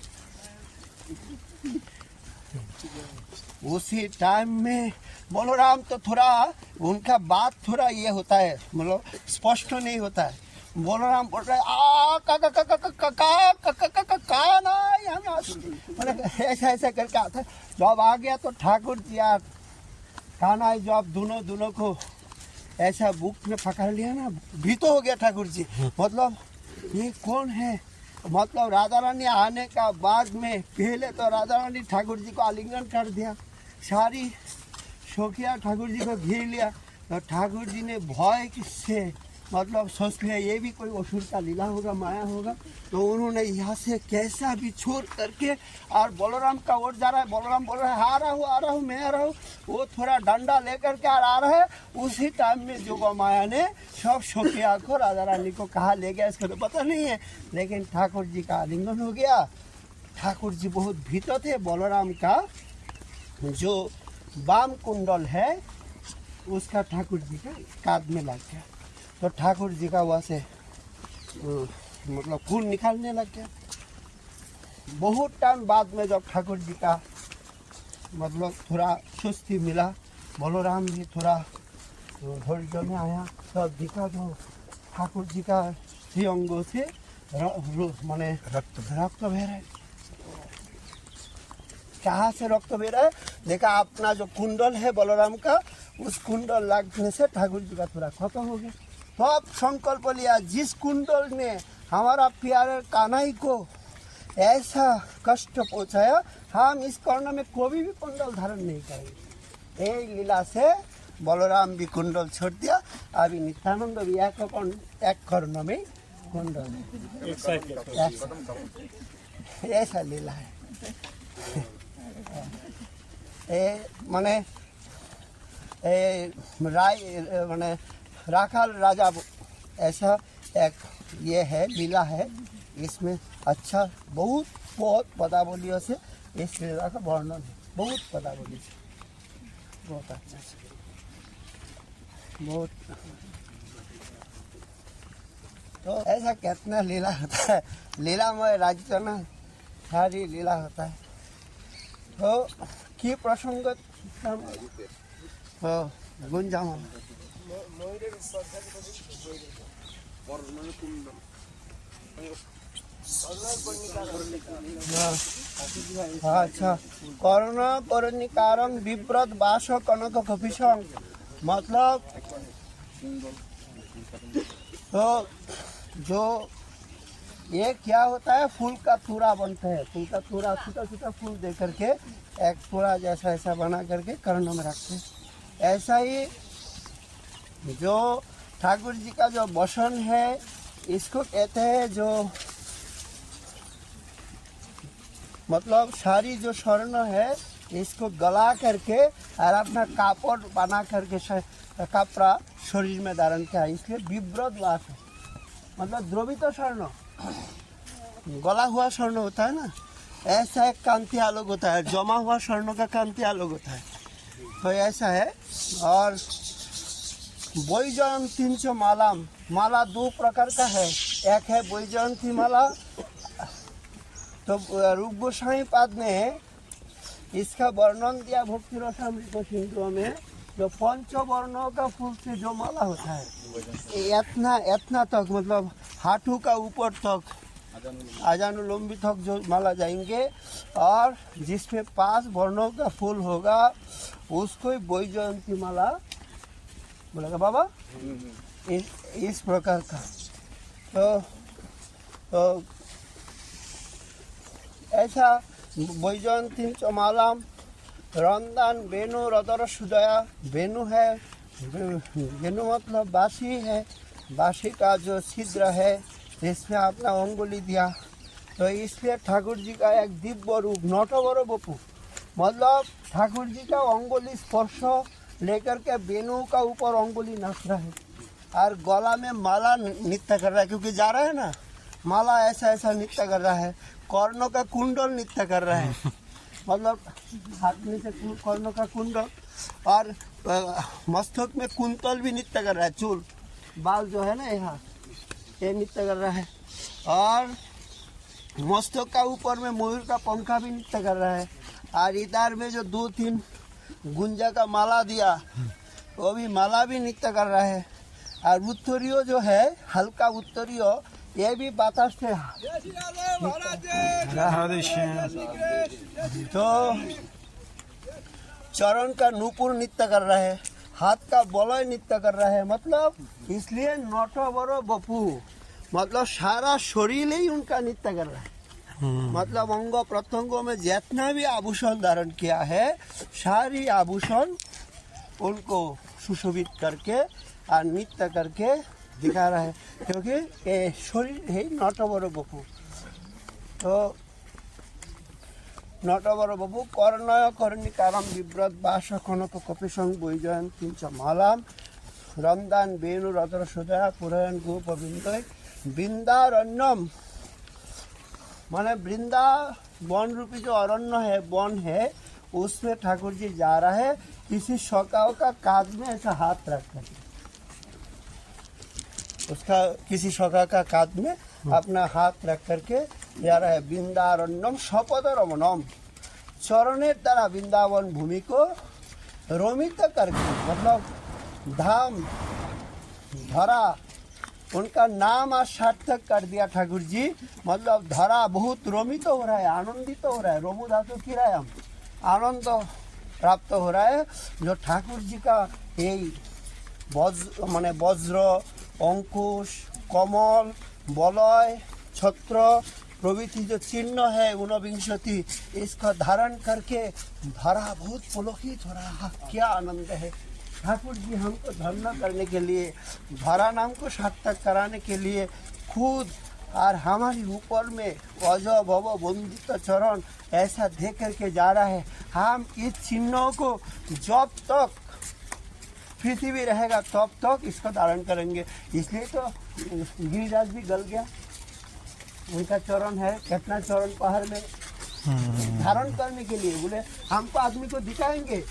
उसी टाइम में बलराम तो थोड़ा, उनका बात थोड़ा ये होता है, मतलब स्पष्ट नहीं होता है। बलराम बोल रहे आ का का का का का का का का का का का ना, ऐसा ऐसा करके आता है। जब आ गया तो ठाकुर जी यार काना, जब दोनों को ऐसा बुक में पकड़ लिया ना, भीत हो गया ठाकुर जी। मतलब ये कौन है? मतलब राधा रानी आने का बाद में पहले तो राधा रानी ठाकुर जी को आलिंगन कर दिया, सारी शोकिया ठाकुर जी को घेर लिया। तो ठाकुर जी ने भय से मतलब सोच लिया ये भी कोई असुर का लीला होगा, माया होगा। तो उन्होंने यहाँ से कैसा भी छोड़ करके और बलराम का ओर जा रहा है। बलराम बोल रहा है आ रहा हूँ मैं आ रहा हूँ। वो थोड़ा डंडा लेकर के आ रहा है। उसी टाइम में जोगा माया ने सब शोकिया को राधा रानी को कहा ले गया, इसको तो पता नहीं है, लेकिन ठाकुर जी का आलिंगन हो गया। ठाकुर जी बहुत भीत थे। बलराम का जो वाम कुंडल है उसका ठाकुर जी का कांध में लग गया। तो ठाकुर जी का वहाँ से मतलब खून निकालने लग गया। बहुत टाइम बाद में जब ठाकुर जी का मतलब थोड़ा सुस्ती मिला, बलराम भी थोड़ा धैर्य में आया, तब दिखा तो ठाकुर जी का श्री अंगों से माने रक्त बह रहा है। कहाँ से रक्त बह रहा है? देखा अपना जो कुंडल है बलराम का, उस कुंडल लगने से ठाकुर जी का थोड़ा खत्म हो गया। तब संकल्प लिया, जिस कुंडल ने हमारा प्यारे कान्हाई को ऐसा कष्ट पहुंचाया, हम इस कर्ण में कोई भी कुंडल धारण नहीं करेंगे। एक लीला से बलराम भी कुंडल छोड़ दिया। अभी नित्यानंद भी एक कर्ण में कुंडल, ऐसा लीला है। माने राय माने राखाल राजा, ऐसा एक ये है लीला है। इसमें अच्छा बहुत बहुत पदावलियों से इस लीला का वर्णन है, बहुत पदावली से, बहुत अच्छा से, बहुत। तो ऐसा कितना लीला होता है, लीलामय राज्य ना, सारी लीला होता है। तो की प्रसंग गुंजाम ময়ূরের अच्छा, करुणा करुणिकारं विव्रत बास कनक कपिशं, मतलब तो जो ये क्या होता है, फूल का थूरा बनता है, फूल का थूरा छोटा छोटा फूल दे करके एक थूरा जैसा ऐसा बना करके कर्ण में रखते हैं। ऐसा ही जो ठाकुर जी का जो वसन है इसको कहते हैं, जो मतलब सारी जो स्वर्ण है इसको गला करके और अपना कापड़ बना करके कपड़ा शरीर में धारण किया, इसलिए विव्रत वास है। मतलब द्रवित स्वर्ण, गला हुआ स्वर्ण होता है ना, ऐसा एक कांति आलोक होता है, जमा हुआ स्वर्ण का कांति आलोक होता है, तो ऐसा है। और वैजयंती माला, माला दो प्रकार का है, एक है वैजयंती माला, तो रूप गोस्वामी पाद में इसका वर्णन दिया भक्ति रसामृत सिंधु में, जो पंच वर्णों का फूल से जो माला होता है इतना तक, मतलब हाथों का ऊपर तक आजानुलोम्बी तक जो माला जाएंगे, और जिसमें 5 वर्णों का फूल होगा उसको वैजयंती माला बोलेगा बाबा। इस प्रकार का तो ऐसा वैजयंती माला, रंदान वेणु रदर सुदया, वेणु है, वेणु मतलब बांसी है, बांसी का जो छिद्र है इसमें अपना अंगुली दिया, तो इसलिए ठाकुर जी का एक दिव्य रूप नटवर बपू, मतलब ठाकुर जी का अंगुली स्पर्श लेकर के वेणु का ऊपर अंगुली नाच रहा है, और गला में माला नृत्य कर रहा है, क्योंकि जा रहा है ना, माला ऐसा ऐसा नृत्य कर रहा है, कर्णों का कुंडल नृत्य कर रहा है, मतलब हाथ में से कर्णों का कुंडल, और मस्तक में कुंतल भी नृत्य कर रहा है, चूल बाल जो है ना यहाँ ये नृत्य कर रहा है, और मस्तक का ऊपर में मयूर का पंखा भी नृत्य कर रहा है, और इधर में जो 2-3 गुंजा का माला दिया वो भी माला भी नृत्य कर रहा है, और उत्तरीय जो है हल्का उत्तरीय ये भी बातास से, तो चरण का नूपुर नृत्य कर रहा है, हाथ का बलय नृत्य कर रहा है, मतलब इसलिए नटवर बपू, मतलब सारा शरीर ही उनका नृत्य कर रहा है, मतलब अंग प्रत्यंगों में जितना भी आभूषण धारण किया है सारी आभूषण उनको सुशोभित करके और नृत्य करके दिखा रहा है, क्योंकि ये शरीर है नटवर बपू। तो नटवर बपू कर्णय कर्णिकारम विव्रत बास कनक कपिशं वैजयंती च मालाम, रंदान वेणु रतर सुदया पुरायण गोप बिंदय, वृंदारण्यम माने वृंदा वन रूपी जो अरण्य है, वन है, उसमें ठाकुर जी जा रहा है, किसी शौकाओं का काज में ऐसा हाथ रख कर, उसका किसी शौका का काज में अपना हाथ रख करके जा रहा है। वृंदारण्यम शपथ रमनम, चरणेर द्वारा वृंदावन भूमि को रोमित करके, मतलब धाम धरा उनका नाम आज सार्थक कर दिया ठाकुर जी, मतलब धरा बहुत रोमित हो रहा है, आनंदित हो रहा है, रोमु धातु किरायाम आनंद प्राप्त हो रहा है, जो ठाकुर जी का यही वज्र माने वज्र अंकुश कमल बलय छत्र प्रभृति जो चिन्ह है 49, इसका धारण करके धरा बहुत पुलकित हो रहा है। क्या आनंद है, ठाकुर जी हमको धन्य करने के लिए, धरा नाम को सार्थक कराने के लिए खुद और हमारे ऊपर में अज भव वंदित चरण ऐसा दे करके जा रहा है। हम इस चिन्हों को जब तक पृथ्वी रहेगा तब तक इसको धारण करेंगे, इसलिए तो गिरिराज भी गल गया, उनका चरण है, कितना चरण पहाड़ में धारण करने के लिए बोले हमको आदमी को दिखाएंगे,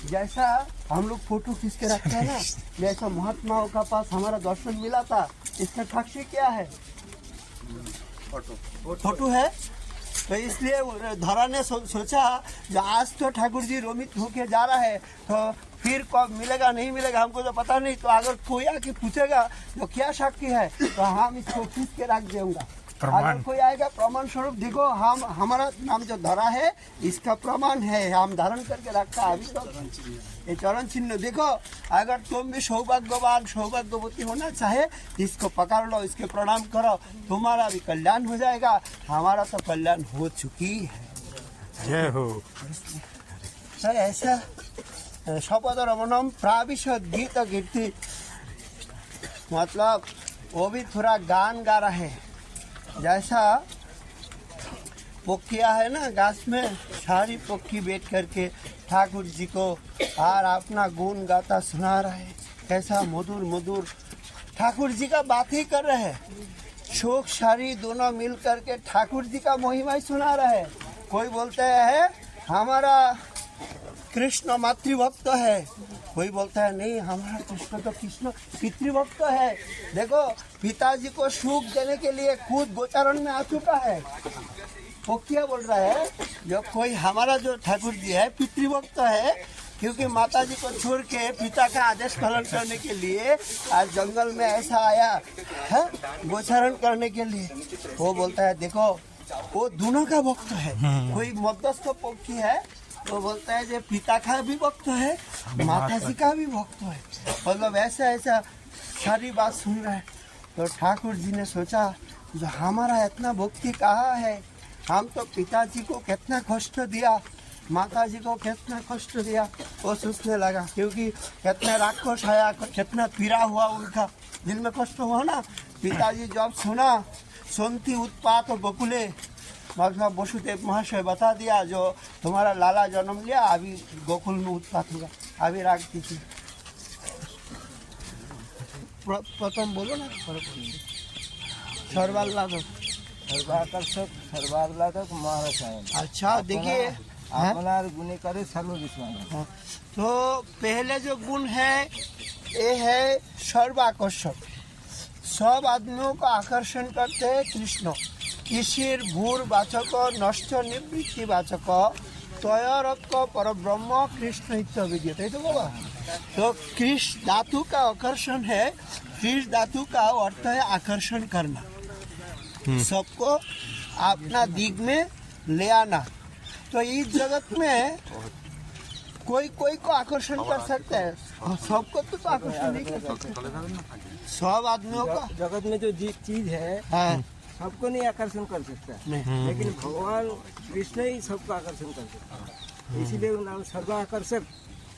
जैसा हम लोग फोटो खींच के रखते हैं ना, जैसा महात्माओं का पास हमारा दर्शन मिला था, इसका साक्षी क्या है, फोटो है। तो इसलिए धरा ने सोचा जो आज तो ठाकुर जी रोमित होके जा रहा है, तो फिर कब मिलेगा नहीं मिलेगा हमको तो पता नहीं, तो अगर कोई आके पूछेगा तो क्या साक्षी है, तो हम इसको खींच के रख देंगे, अगर कोई आएगा प्रमाण स्वरूप देखो हम हमारा नाम जो धरा है इसका प्रमाण है, हम धारण करके रखा है अभी तो ये चरण चिन्ह देखो। अगर तुम भी सौभाग्यवान सौभाग्यवती होना चाहे इसको पकड़ लो, इसके प्रणाम करो, तुम्हारा भी कल्याण हो जाएगा, हमारा तो कल्याण हो चुकी है। जय हो। तो ऐसा शपथ रमणम प्राविशद गीत कीर्ति, मतलब वो भी थोड़ा गान गा रहा है। जैसा पक्षिया है ना घास में, सारी पक्षी बैठ करके ठाकुर जी को और अपना गुण गाता सुना रहा है। कैसा मधुर मधुर ठाकुर जी का बात ही कर रहे हैं। शोक सारी दोनों मिल करके ठाकुर जी का महिमा ही सुना रहा है। कोई बोलते हैं हमारा कृष्ण मातृभक्त है, कोई बोलता है नहीं हमारा कृष्ण तो कृष्ण पितृभक्त है। देखो पिताजी को सुख देने के लिए खुद गोचारण में आ चुका है। वो क्या बोल रहा है, जो कोई हमारा जो ठाकुर जी है पितृभक्त है, क्योंकि माता जी को छोड़ के पिता का आदेश पालन करने के लिए आज जंगल में ऐसा आया है गोचारण करने के लिए। वो बोलता है देखो वो दोनों का भक्त है। कोई मध्यस्थ पक्षी है वो बोलता है जो पिता का भी भक्त है माता जी का भी भक्त है, मतलब ऐसा ऐसा सारी बात सुन रहा है। तो ठाकुर जी ने सोचा जो हमारा इतना भक्ति कहाँ है, हम तो पिताजी को कितना कष्ट दिया, माता जी को कितना कष्ट दिया। वो सोचने लगा क्योंकि कितना राक्षस आया, कितना पीड़ा हुआ उनका, दिल में कष्ट हुआ ना। पिताजी जब सुना सुनती उत्पात बकुले, मतलब वसुदेव महाशय बता दिया जो तुम्हारा लाला जन्म लिया अभी गोकुल में उत्पात हुआ, अभी राग दीजिए। प्रथम बोलो ना, सर्वाल्लादक सर्वाकर्षक सर्वाल्लादक महारसायन। अच्छा देखिए अपनार गुणी करे सर्व विस्मान। हाँ, तो पहले जो गुण है ये है सर्वाकर्षक, सब आदमियों को आकर्षण करते हैं कृष्ण। ईशिर भूर वाचक नष्ट निवृत्ति वाचक तयरक पर ब्रह्म कृष्ण इत्यादि तो बोला। तो कृष्ण धातु का आकर्षण है, कृष्ण धातु का अर्थ है आकर्षण करना, सबको अपना दिग में ले आना। तो इस जगत में कोई कोई को आकर्षण कर सकता है, सबको तो आकर्षण नहीं कर सकते। सब आदमियों का जगत में जो चीज है हाँ, सबको नहीं आकर्षण कर सकता, लेकिन भगवान कृष्ण ही सबको आकर्षण कर सकता है, इसीलिए वो नाम सर्वाकर्षक।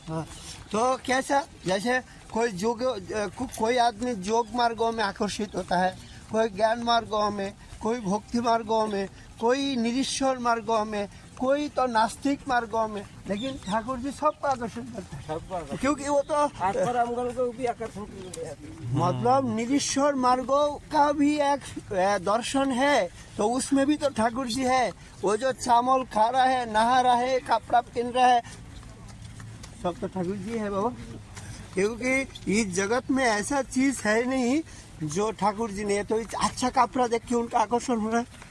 हाँ। तो कैसा जैसे कोई कोई आदमी योग मार्गों में आकर्षित होता है, कोई ज्ञान मार्गों में, कोई भक्ति मार्गों में, कोई निरीश्वर मार्गों में, कोई तो नास्तिक मार्गों में, लेकिन ठाकुर जी सबको आकर्षण करते हैं सबको आकर्षण, क्योंकि वो तो आत्मरामगण को भी आकर्षण कर हैं। मतलब निरीश्वर मार्गों का भी एक दर्शन है, तो उसमें भी तो ठाकुर जी है। वो जो चावल खा रहा है, नहा रहा है, कपड़ा पहन रहा है, सब तो ठाकुर जी है बाबा। क्योंकि इस जगत में ऐसा चीज है नहीं जो ठाकुर जी ने, तो अच्छा कपड़ा देख के उनका आकर्षण हो रहा है।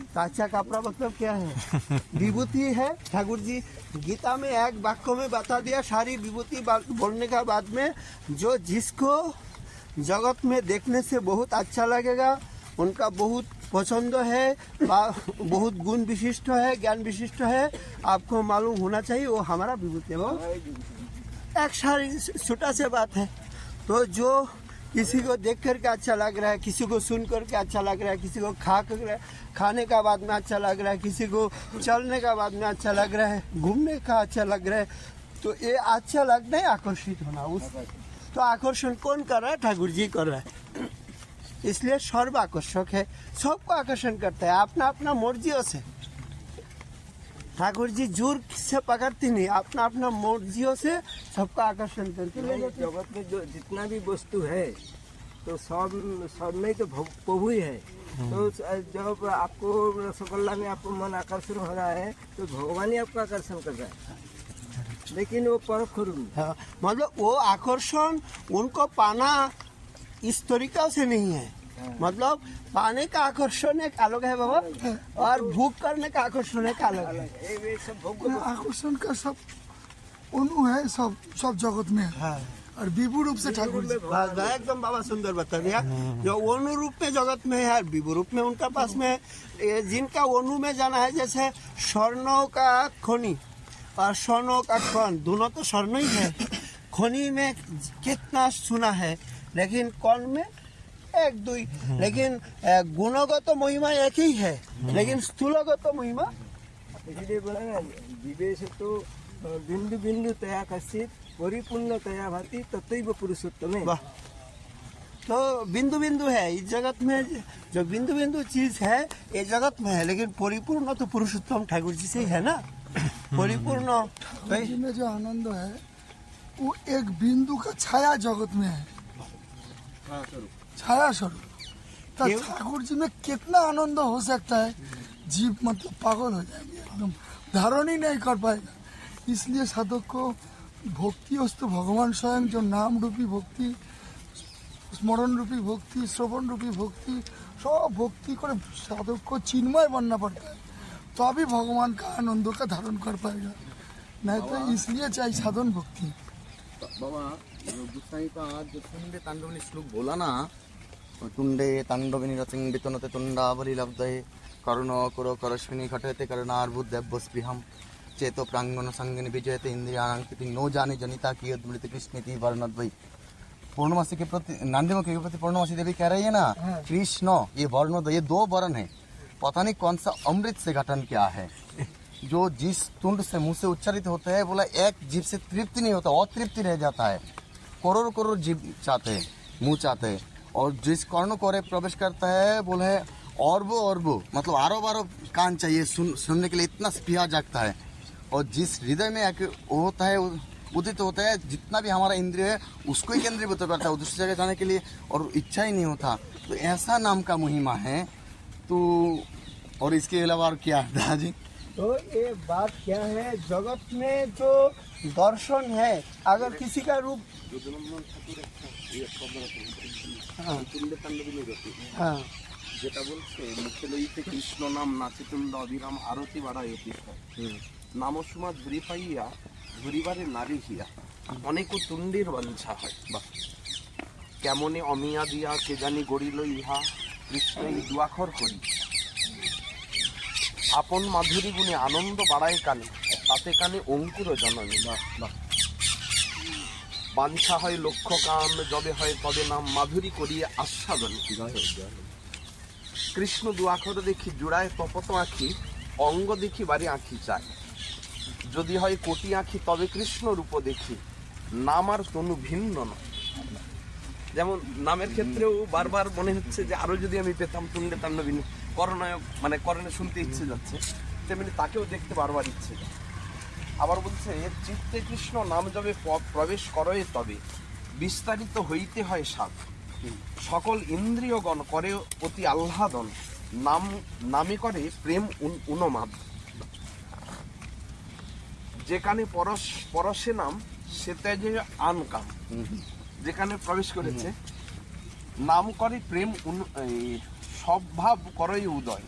तो अच्छा कपड़ा मतलब क्या है, विभूति है। ठाकुर जी गीता में एक वाक्य में बता दिया, सारी विभूति बोलने का बाद में जो जिसको जगत में देखने से बहुत अच्छा लगेगा, उनका बहुत पसंद है, बहुत गुण विशिष्ट है, ज्ञान विशिष्ट है, आपको मालूम होना चाहिए वो हमारा विभूति है। वो एक सारी छोटा सा बात है। तो जो किसी को देख करके अच्छा लग रहा है, किसी को सुन करके अच्छा लग रहा है, किसी को खाने का बाद में अच्छा लग रहा है, किसी को चलने का बाद में अच्छा लग रहा है, घूमने का अच्छा लग रहा है, तो ये अच्छा लगना है आकर्षित होना उस। तो आकर्षण कौन कर रहा है, ठाकुर जी कर रहा है, इसलिए सर्व आकर्षक है, सबको आकर्षण करता है अपना अपना मर्जियों से। ठाकुर जी जोर से पकड़ती नहीं, अपना अपना मर्जियों से सबका आकर्षण करके ले जाते हैं। जगत में जो जितना भी वस्तु है तो सब में तो प्रभु ही है। तो जब आपको रसगुल्ला में आपको मन आकर्षण हो रहा है तो भगवान ही आपको आकर्षण कर रहा है, लेकिन वो परोक्ष रूप में। हाँ, मतलब वो आकर्षण उनको पाना इस तरीका से नहीं है, मतलब पाने का आकर्षण एक अलग है बाबा, और भूख करने का आकर्षण एक अलग है। ये सब भोग आकर्षण का सब उन्हों है, सब जगत में है। हाँ। और विभु रूप से ठाकुर जी। बस बस, एकदम बाबा सुंदर बता दिया। जो ओनु रूप में जगत में है और विभु रूप में उनका पास में है। जिनका ओनु में जाना है, जैसे स्वर्णों का खनि और स्वर्णों का कण, दोनों तो स्वर्ण ही है। खनि में कितना सुना है, लेकिन कण में एक दुई, लेकिन गुणगत महिमा एक ही है, लेकिन स्थूलगत महिमा इसलिए बोला ना, विवेश तो बिंदु बिंदु तया कश्चित परिपूर्ण तया भाति तथैव पुरुषोत्तम है। वाह। तो बिंदु बिंदु है इस जगत में, जो बिंदु बिंदु चीज है ये जगत में है, लेकिन परिपूर्ण तो पुरुषोत्तम ठाकुर जी से ही है ना। परिपूर्ण ठाकुर जी में जो आनंद है वो एक बिंदु का छाया जगत में है, छाया स्वरूप। तो केवल- ठाकुर जी में कितना आनंद हो सकता है, जीव मतलब पागल हो जाएंगे, एकदम धारण ही नहीं कर पाएगा। इसलिए साधक को भक्ति वस्तु भगवान स्वयं जो नाम रूपी भक्ति, स्मरण रूपी भक्ति, श्रवण रूपी भक्ति, सब भक्ति कर साधक को चिन्मय बनना पड़ता है, तो अभी भगवान का आनंद का धारण कर पाएगा। नहीं तो इसलिए चाहिए साधन भक्ति। बाबा गोस्वामी का जो तुंडे तांडवनी श्लोक बोला ना, तुंडे तांडविनी रचिं वितनते तुंडावली लब्धे करुण कुरो करश्विनी घटयते करुणार्बुद देवस्पृहम चेतो प्रांगण संगिनी विजयते इंद्रियाणांकृति नो जाने जनिता की अद्मृत कृष्णति वर्णद्वै। पूर्णमासी के प्रति नांदियों के प्रति पूर्णमासी देवी कह रही है ना, कृष्ण ये वर्णोदय, ये दो वर्ण है, पता नहीं कौन सा अमृत से गठन क्या है, जो जिस तुंड से मुंह से उच्चारित होता है, बोला एक जीव से तृप्ति नहीं होता, अतृप्ति रह जाता है। करोड़ करोड़ जीव चाहते हैं, मुंह चाहते हैं, और जिस कर्ण कोरे प्रवेश करता है, बोले अरबों मतलब आरो बारो कान चाहिए सुनने के लिए, इतना स्पृहा जागता है। और जिस हृदय में होता है, उदित होता है, जितना भी हमारा इंद्रिय है उसको ही केंद्रीभूत करता है, दूसरी जगह जाने के लिए और इच्छा ही नहीं होता। तो ऐसा नाम का महिमा है। तो और इसके अलावा और क्या है जी? तो ये बात क्या है, जगत में जो दर्शन है, अगर किसी का रूप हाँ যেটা বলছে মুখে লইতে কৃষ্ণ নাম নাচিতুণ্ড অবিরাম আরতি বাড়াইতে নাম সুমা ধুরি পাইয়া ধুরিবারে নারী হিয়া অনেক তুণ্ডের বাঞ্ছা হয়। বা কেমনে অমিয়া দিয়া কে জানি গড়িল ইহা কৃষ্ণই দুয়াখর করি আপন মাধুরী গুণে আনন্দ বাড়ায় কানে তাতে কানে অঙ্কুর জননী। বাঞ্ছা হয় লক্ষ্য কাম যবে হয় তবে নাম মাধুরী করিয়ে আস্বাদন। কৃষ্ণ দুয়াখর দেখি জোড়ায় তপত আঁখি অঙ্গ দেখি বাড়ি আঁখি চায় যদি হয় কোটি আঁখি তবে কৃষ্ণ রূপ দেখি নাম আর তনু ভিন্ন নয়। যেমন নামের ক্ষেত্রেও বারবার মনে হচ্ছে যে আরো যদি আমি পেতাম তুণ্ডে তাণ্ডবিনী করণায়ক, মানে করণে শুনতে ইচ্ছে যাচ্ছে, তেমনি তাকেও দেখতে বারবার ইচ্ছে যায়। আবার বলছে চিত্তে কৃষ্ণ নাম যবে প্রবেশ করে তবে বিস্তারিত হইতে হয় সাধ সকল ইন্দ্রিয়গণ করে অতি আহ্লাদন নাম নামে করে প্রেম উন্মাদ। যেখানে পরশে নাম সে তেজে আন কাম, যেখানে প্রবেশ করেছে নাম করে প্রেম সব ভাব করই উদয়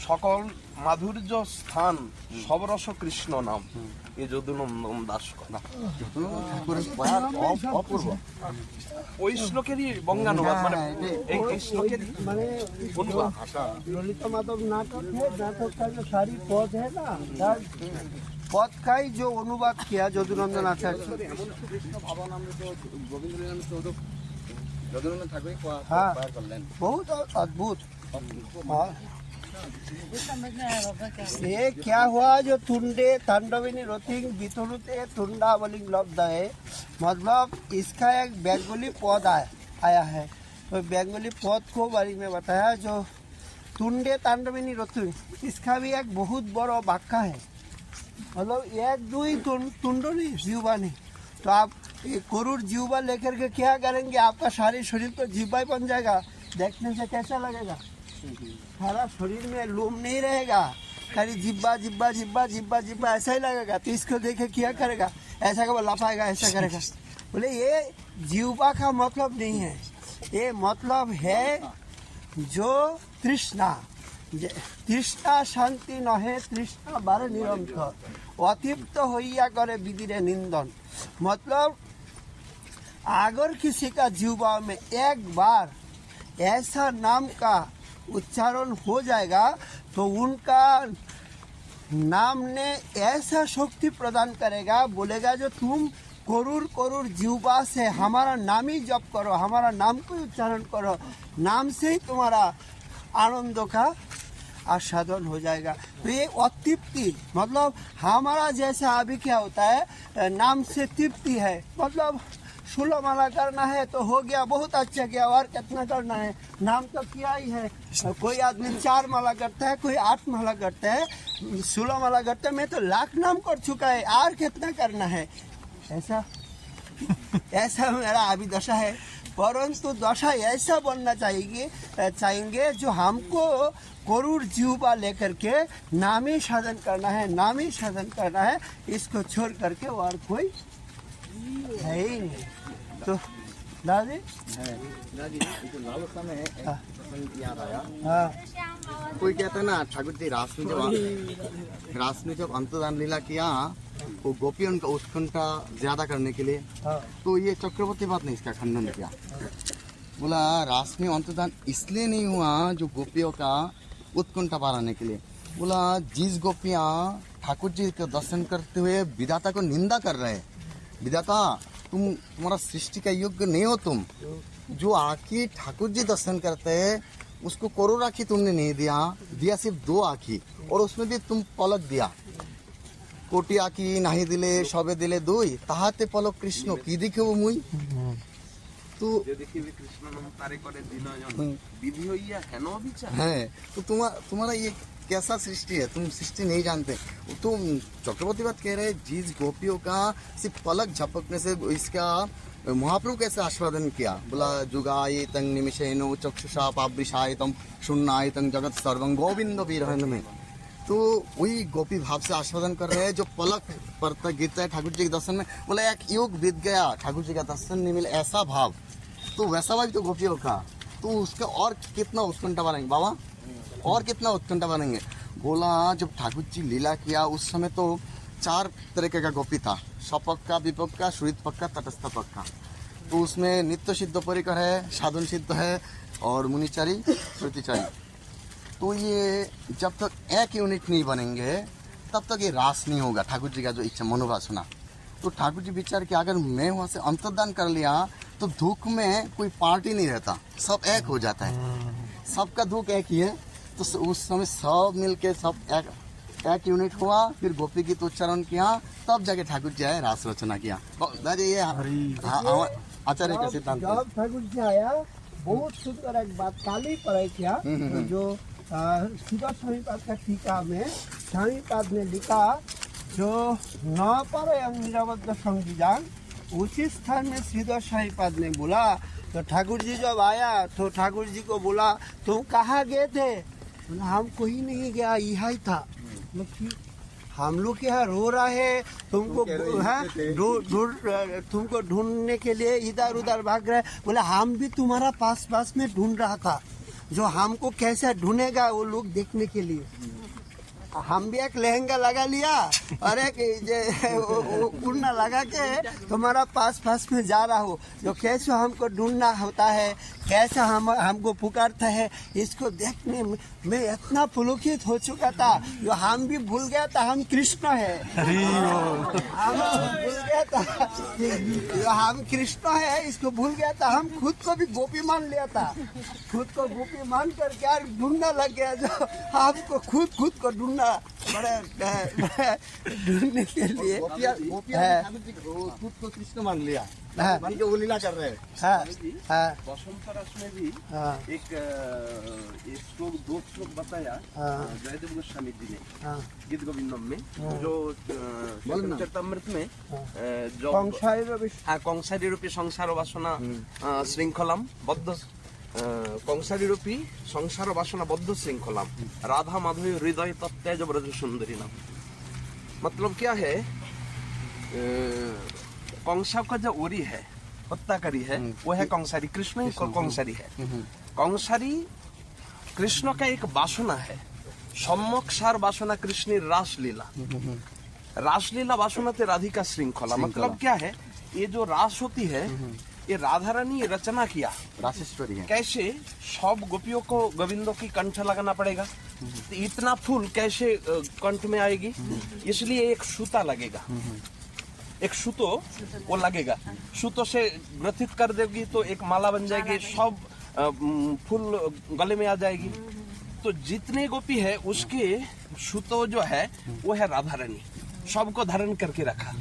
সকল মাধুর্য স্থান সবরস কৃষ্ণ নাম এ যদুনন্দন দাস কথা। অপূর্ব ওই শ্লোকেরই বঙ্গানুবাদ, মানে এই শ্লোকেরই মানে অনুবাদ। ललिता माधव नाटक है, नाटक का जो सारी पद है ना, पद का ही जो अनुवाद किया যদুনন্দন आचार्य। हाँ, बहुत अद्भुत। हाँ। ये क्या हुआ, जो तुंडे तांडविनी रतिंग वितनुते तुंडावलिंग लब्ध है, मतलब इसका एक बेंगोली पद आया है। तो बेंगोली पद को बारे में बताया, जो तुंडे तांडविनी रतिंग, इसका भी एक बहुत बड़ा वाक्य है, मतलब एक दो ही तुंडो नहीं, जीवा नहीं। तो आप ये करोड़ जीवा लेकर के क्या करेंगे, आपका सारे शरीर तो जीवा ही बन जाएगा। देखने से कैसा लगेगा, सारा शरीर में लोम नहीं रहेगा, खाली जिब्बा जिब्बा जिब्बा जिब्बा जिब्बा ऐसा ही लगेगा। तो इसको देखे क्या करेगा, ऐसा कब लापाएगा, ऐसा करेगा। बोले ये जीवा का मतलब नहीं है, ये मतलब है जो तृष्णा, तृष्णा शांति नहे तृष्णा बारे निरंतर अतिप्त होइया करे विदिरे निंदन। मतलब अगर किसी का जीवा में एक बार ऐसा नाम का उच्चारण हो जाएगा तो उनका नाम ने ऐसा शक्ति प्रदान करेगा, बोलेगा जो तुम करोड़ करोड़ जीवा से हमारा नाम ही जप करो, हमारा नाम को उच्चारण करो, नाम से ही तुम्हारा आनंद का आस्वादन हो जाएगा। तो ये अतृप्ति मतलब हमारा जैसा अभी क्या होता है, नाम से तृप्ति है, मतलब 16 माला करना है तो हो गया, बहुत अच्छा किया, और कितना करना है, नाम तो किया ही है। कोई आदमी 4 माला करता है, कोई 8 माला करता है, 16 माला करता है, मैं तो लाख नाम कर चुका है, और कितना करना है, ऐसा ऐसा मेरा अभी दशा है। परंतु दशा ऐसा बनना चाहेंगे जो हमको करोड़ जीवा लेकर के नाम ही साधन करना है, नाम ही साधन करना है, इसको छोड़ करके और कोई है ही नहीं। तो दादी याद आया, हाँ कोई कहता है ना ठाकुर जी रास में जब अंतदान लीला किया वो गोपियों का उत्कंठा ज्यादा करने के लिए, हाँ तो ये चक्रवर्ती बात ने इसका खंडन किया। बोला रास में अंतदान इसलिए नहीं हुआ जो गोपियों का उत्कंठा बढ़ाने के लिए। बोला जिस गोपियाँ ठाकुर जी का दर्शन करते हुए विधाता को निंदा कर रहे, विधाता तुम्हारा सृष्टि का योग्य नहीं हो तुम, जो आँखी ठाकुर जी दर्शन करते हैं उसको करोड़ आँखी तुमने नहीं दिया सिर्फ 2 आँखी, और उसमें भी तुम पलक दिया। कोटि आँखी नहीं दिले सबे दिले 2 ताहाते पलक कृष्ण की दिखे वो मुई। तो দেখিবে কৃষ্ণ নাম তারে করে দিনজন विधि होइया हेनो विचार है, तो तुम्हारा ये कैसा सृष्टि है, तुम सृष्टि नहीं जानते। तुम चक्रवर्ती बात कह रहे जिस गोपियों का सिर्फ पलक झपकने से इसका महाप्रभु कैसे आस्वादन किया। बोला जुगाये तंग निमिषेनो चक्षुषा पावृषायतम शून्यायतंग जगत सर्वं गोविंद विरहन में। तो वही गोपी भाव से आस्वादन कर रहे हैं जो पलक पड़ता गिरता है ठाकुर जी के दर्शन में। बोला एक युग बीत गया ठाकुर जी का दर्शन नहीं मिला, ऐसा भाव, तो वैसा भाव तो गोपियों का, तो उसका और कितना उत्कंठा बनेंगे बाबा, और कितना उत्कंठा बनेंगे। बोला जब ठाकुर जी लीला किया उस समय तो 4 तरीके का गोपी था, सपक्का विपक्का श्रुत पक्का तटस्थ पक्का। तो उसमें नित्य सिद्ध परिकर है, साधन सिद्ध है और मुनिचारी श्रुतिचारी। तो ये जब तक एक यूनिट नहीं बनेंगे तब तक ये रास नहीं होगा ठाकुर जी का जो इच्छा मनोवासना। तो ठाकुर जी विचार कि अगर मैं वहाँ से अंतर्दान कर लिया तो दुख में कोई पार्टी नहीं रहता, सब एक हो जाता है, सबका दुख एक ही है। तो उस समय सब मिलके सब एक यूनिट हुआ, फिर गोपी गीत उच्चारण किया, तब जाके ठाकुर जी आए रास रचना किया। दादी ये आचार्य का सिद्धांत। जब ठाकुर जी आया बहुत सुंदर एक बात काली पढ़ाई किया, जो सीधा स्वामीपाद का टीका में स्वामीपाद ने लिखा जो न पर निरबद्ध संविधान उसी स्थान में सीधा स्वामीपाद ने बोला। तो ठाकुर जी जब आया तो ठाकुर जी को बोला तुम कहाँ गए थे, हम कोई नहीं गया, यहाँ ही था। हम लोग यहाँ रो रहा है, तुमको तुमको ढूंढने के लिए इधर उधर भाग रहे। बोला हम भी तुम्हारा पास में ढूंढ रहा था, जो हमको कैसे ढूंढेगा वो लोग देखने के लिए। हम भी एक लहंगा लगा लिया और एक कुर्ना लगा के तुम्हारा पास में जा रहा हो, जो कैसे हमको ढूंढना होता है, कैसे हमको पुकारता है, इसको देखने में मैं इतना पुलकित हो चुका था जो हम भी भूल गया था हम कृष्ण है। हम भूल गया था जो हम कृष्ण है, इसको भूल गया था। हम खुद को भी गोपी मान लिया था, खुद को गोपी मान कर क्या ढूंढना लग गया, जो आपको खुद को ढूंढना बड़े ढूंढने के लिए खुद को कृष्ण मान लिया, मान के वो लीला कर रहे हैं। बसंत रस में भी एक श्लोक 2 श्लोक बताया जयदेव गोस्वामी जी ने गीत गोविंदम में, जो चरितमृत में जो कंसारी रूपी संसार वासना श्रृंखलाम बद्ध कंसारी रूपी संसार वासना बद्ध श्रृंखलाम राधा माधवी हृदय तत्तेज ब्रज सुंदरी नाम। मतलब क्या है, कंसा का जो ओरी है, हत्याकारी है, वो है कंसारी, कृष्ण ही कंसारी है। कंसारी कृष्ण का एक वासना है, सम्यक सार वासना कृष्ण रासलीला, रासलीला वासना ते राधिका श्रृंखला। मतलब क्या है, ये जो रास होती है ये राधा रानी रचना किया राशेश्वरी है। कैसे सब गोपियों को गोविंदों की कंठ लगाना पड़ेगा, तो इतना फूल कैसे कंठ में आएगी, इसलिए एक सूता लगेगा, एक सूतो वो लगेगा, सूतो से ग्रथित कर देगी तो एक माला बन जाएगी, सब फूल गले में आ जाएगी। तो जितने गोपी है उसके सूतो जो है वो है राधा रानी, सबको धारण करके रखा।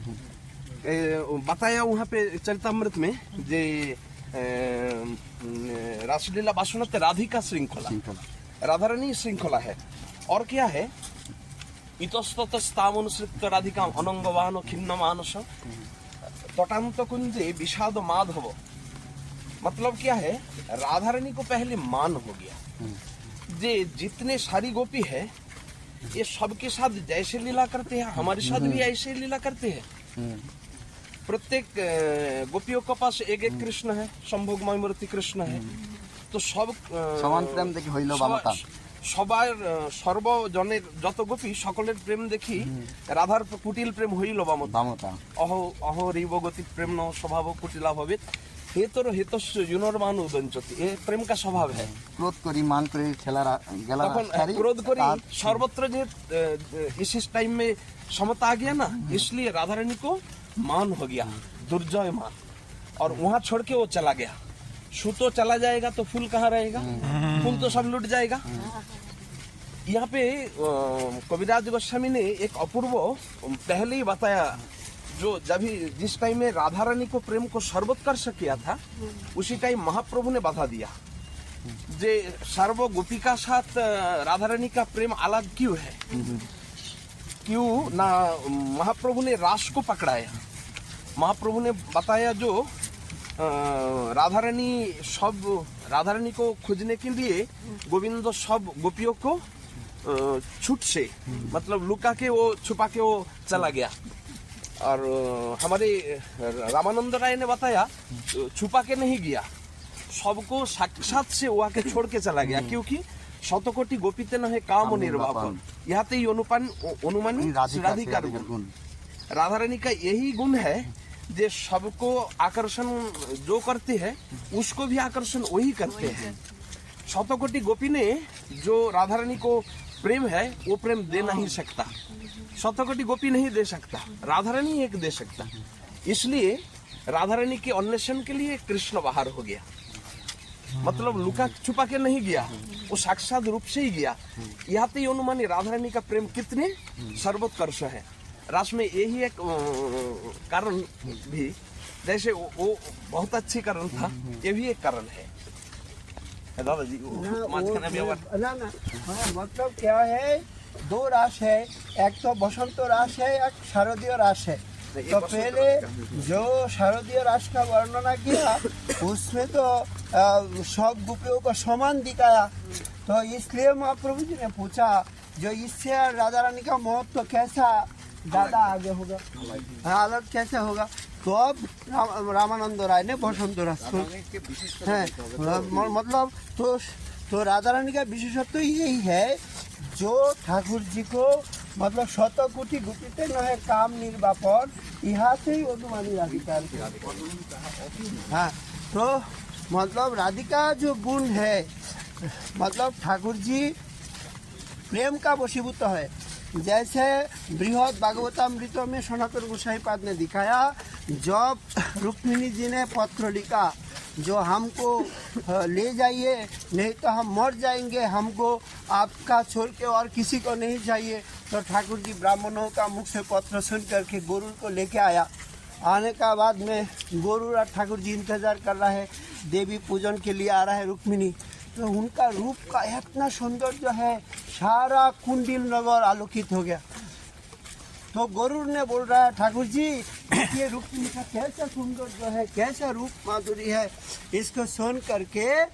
बताया वहाँ पे चरितमृत में जे रासलीला बासुनत राधिका श्रृंखला, राधा रानी श्रृंखला है। और क्या है, इतस्ततस्तामनुसृत्य राधिका अनंगवान खिन्न मानस तटांत कुंजे विषाद माधव। मतलब क्या है, राधा रानी को पहले मान हो गया, जे जितने सारी गोपी है ये सबके साथ जैसे लीला करते हैं, हमारे साथ भी ऐसे लीला करते हैं। प्रत्येक गोपियों के पास एक एक कृष्ण है, संभोगमय मूर्ति कृष्ण है। तो सब समान प्रेम देखि হইল বামতা। সবার সর্বজনের যত গোপী সকলের প্রেম দেখি রাধার কুটিল প্রেম হইল বামতা। বামতা অহ রিব গতি প্রেম ন স্বভাব কুটিলা ভবিত হেতর হেতস্য জুনরমান উদঞ্চতি। এ প্রেম का स्वभाव है। ক্রোধ করি মান করে ঠেলা গেলা তখন क्रोध करी सर्वत्र जे इस टाइम में समता आ गया ना, इसलिए राधा रानी को मान हो गया, दुर्जय मान, और वहां छोड़ के वो चला गया। सूतो चला जाएगा तो फूल कहाँ रहेगा, फूल तो सब लुट जाएगा। यहाँ पे कविराज गोस्वामी ने एक अपूर्व पहले ही बताया, जो जब जिस टाइम में राधा रानी को प्रेम को सर्वोत्कर्ष किया था उसी टाइम महाप्रभु ने बाधा दिया, जे सर्व गोपी का साथ राधा रानी का प्रेम अलग क्यों है, क्यों ना महाप्रभु ने रास को पकड़ाया। महाप्रभु ने बताया जो राधा रानी को खोजने के लिए गोविंद सब गोपियों को छूट से मतलब लुका के वो छुपा के वो चला गया। और हमारे रामानंद राय ने बताया छुपा के नहीं गया, सबको साक्षात से वो आके छोड़ के चला गया, क्योंकि शतकोटि गोपीते न है काम निर्वापन। यहाँ पे अनुमानी राधिका गुण, राधा रानी का यही गुण है जो सबको आकर्षण जो करते हैं उसको भी आकर्षण वही करते हैं। शतकोटि गोपी ने जो राधा रानी को प्रेम है वो प्रेम दे नहीं सकता, शतकोटि गोपी नहीं दे सकता, राधा रानी एक दे सकता। इसलिए राधा रानी के अन्वेषण के लिए कृष्ण बाहर हो गया, मतलब लुका छुपा के नहीं गया, वो साक्षात रूप से ही गया। यहाँ पे अनुमानी राधा रानी का प्रेम कितने सर्वोत्कर्ष है। रास में यही एक कारण भी, जैसे वो बहुत अच्छी कारण था, ये भी एक कारण है। दादाजी मतलब क्या है, दो रास है, एक तो बसंत रास है, एक शारदीय रास है। तो पहले जो शारदीय रास का वर्णना किया उसमें तो सब गोपियों को समान दिखाया। तो इसलिए महाप्रभु जी ने पूछा जो इससे राधा रानी का महत्व तो कैसा ज्यादा आगे होगा, अलग कैसे होगा। तो अब रामानंद राय ने बसंत रास है, मतलब तो राधा रानी का विशेषत्व यही है जो ठाकुर जी को मतलब शतकोटि गोपीते न है काम निर्वापन, यहाँ से ही अनुमानी राधिका। हाँ, तो मतलब राधिका जो गुण है, मतलब ठाकुर जी प्रेम का वशीभूत है। जैसे बृहद भागवतामृत में सनातन गोसाई पाद ने दिखाया, जब रुक्मिणी जी ने पत्र लिखा जो हमको ले जाइए नहीं तो हम मर जाएंगे, हमको आपका छोड़ के और किसी को नहीं चाहिए, तो ठाकुर जी ब्राह्मणों का मुख से पत्र सुन करके गोरुड़ को लेके आया। आने का बाद में गोरुड़ और ठाकुर जी इंतजार कर रहा है, देवी पूजन के लिए आ रहा है रुक्मिणी। तो उनका रूप का इतना सुंदर जो है, सारा कुंडिल नगर आलोकित हो गया। तो गरुड़ ने बोल रहा है ठाकुर जी ये रुक्मिणी का कैसा सुंदर जो है, कैसा रूप माधुरी है। इसको सुन करके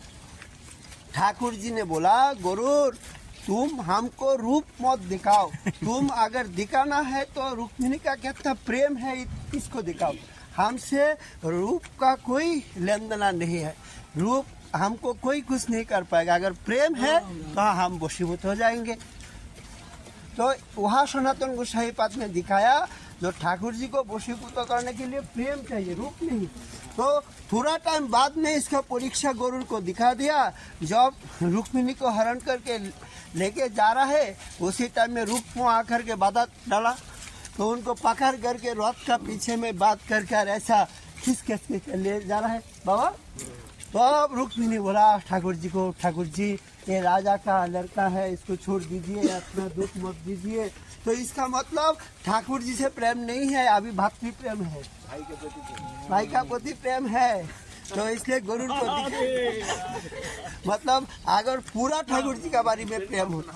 ठाकुर जी ने बोला गरुड़ तुम हमको रूप मत दिखाओ, तुम अगर दिखाना है तो रुक्मिणी का कितना प्रेम है इसको दिखाओ, हमसे रूप का कोई लेन देना नहीं है, रूप हमको कोई कुछ नहीं कर पाएगा, अगर प्रेम है तो हम वशीभूत हो जाएंगे। तो वहाँ सनातन गोसाई पाद ने दिखाया जो ठाकुर जी को वशीभूत करने के लिए प्रेम चाहिए, रूप नहीं। तो थोड़ा टाइम बाद में इसका परीक्षा गरुड़ को दिखा दिया। जब रुक्मिणी को हरण करके लेके जा रहा है, उसी टाइम में रूप को आकर के बाधा डाला, तो उनको पकड़ करके रथ का पीछे में बात करके ऐसा खिस खिस के ले जा रहा है बाबा। तो अब रुक्मिणी बोला ठाकुर जी को, ठाकुर जी ये राजा का लड़का है, इसको छोड़ दीजिए, अपना दुख मत दीजिए। तो इसका मतलब ठाकुर जी से प्रेम नहीं है, अभी भक्ति प्रेम है, भाई का प्रति प्रेम है। तो इसलिए गरुड़ को मतलब अगर पूरा ठाकुर जी का बारे में प्रेम होता,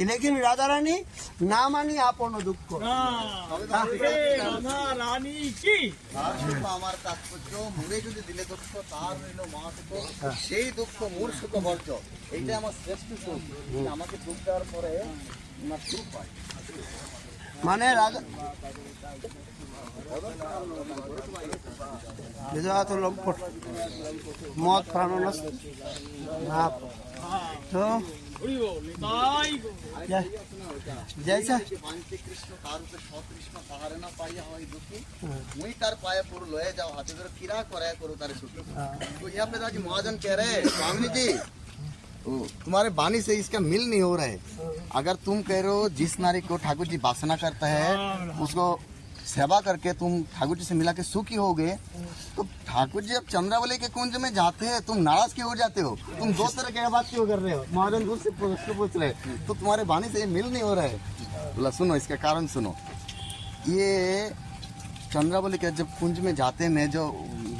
लेकिन राधा रानी ना मानी आपनो दुख को। আমার তাৎপর্য মনে যদি দিলে দুঃখ তার হইল মহাসুখ, সেই দুঃখ মূল সুখ বর্জ, এইটা আমার শ্রেষ্ঠ সুখ। আমাকে দুঃখ দেওয়ার পরে আমার সুখ পায়। माने राजा तो लंपट मौत प्राणनाश ना। तो जैसा কৃষ্ণ তার উপরে সতৃষ্ণ তাহারে না পাইয়া হয় দুঃখী, মুই তার পায়ে পুর লয়ে যাও হাতে ধরে কিরা করে করো तारे सुखी। तो यहाँ पे दादी महाजन कह रहे हैं स्वामी जी तुम्हारे वाणी से इसका मिल नहीं हो रहा है। अगर तुम कह रहे हो जिस नारी को ठाकुर जी वासना करता है उसको सेवा करके तुम ठाकुर जी से मिला के सुखी होगे, तो ठाकुर जी अब चंद्रावली के कुंज में जाते हैं, तुम नाराज क्यों हो जाते हो? तुम दो तरह की बात क्यों कर रहे हो? महाजन दूर से पूछ रहे तो तुम्हारे वाणी से ये मिल नहीं हो रहा है। बोला सुनो इसका कारण सुनो। ये चंद्रावली के जब कुंज में जाते हैं, मैं जो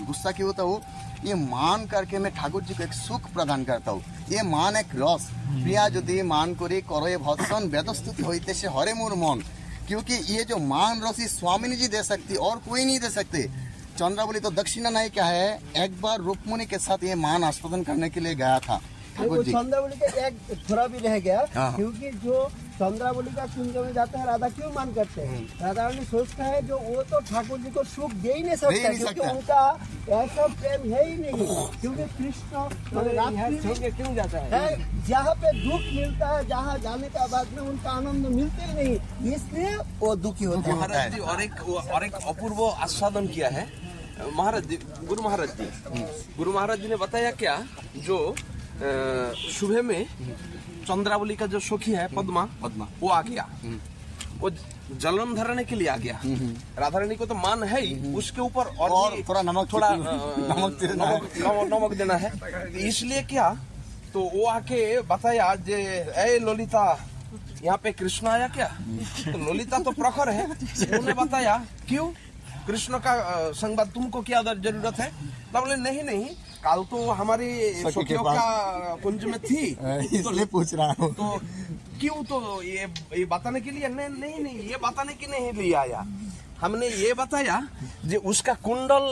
गुस्सा क्यों होता हूँ, ये मान करके मैं ठाकुर जी को एक सुख प्रदान करता हूँ। ये मान एक रस प्रिया यदि मान करी करे भत्सन वेदस्तुति होते से हरे मोर मन, क्योंकि ये जो मान रस स्वामिनी जी दे सकती और कोई नहीं दे सकते। चंद्रावली तो दक्षिणा नहीं क्या है, एक बार रुक्मिणी के साथ ये मान आस्वादन करने के लिए गया था ठाकुर जी। चंद्रावली का एक थोड़ा भी रह गया, हाँ। क्योंकि जो चंद्रावली का कुंज में जाता है राधा क्यों मान करते हैं? राधा रानी सोचता है जो वो तो ठाकुर जी को सुख दे ही नहीं सकता, दे ही नहीं क्योंकि सकता। उनका ऐसा प्रेम है ही नहीं। क्योंकि कृष्ण छोड़ के क्यों जाता है? है जहाँ पे दुख मिलता है, जहाँ जाने का बाद में उनका आनंद मिलते ही नहीं, इसलिए वो दुखी होते हैं। महाराज जी और एक अपूर्व आस्वादन किया है महाराज जी, गुरु महाराज जी ने बताया क्या, जो सुबह में चंद्रावली का जो सखी है पद्मा वो आ गया, वो जलन धरने के लिए आ गया। राधा रानी को तो मान है ही, उसके ऊपर और थोड़ा नमक नमक देना है। इसलिए क्या, तो वो आके बताया जे ए ललिता यहाँ पे कृष्ण आया क्या? तो ललिता तो प्रखर है, उन्होंने बताया क्यों कृष्ण का संवाद तुमको क्या जरूरत है? तो बोले नहीं कल तो हमारी सखियों का कुंज में थी, इसलिए पूछ रहा हूँ। तो क्यों, तो ये बताने के लिए नहीं ये बताने के नहीं लिए आया। हमने ये बताया जो उसका कुंडल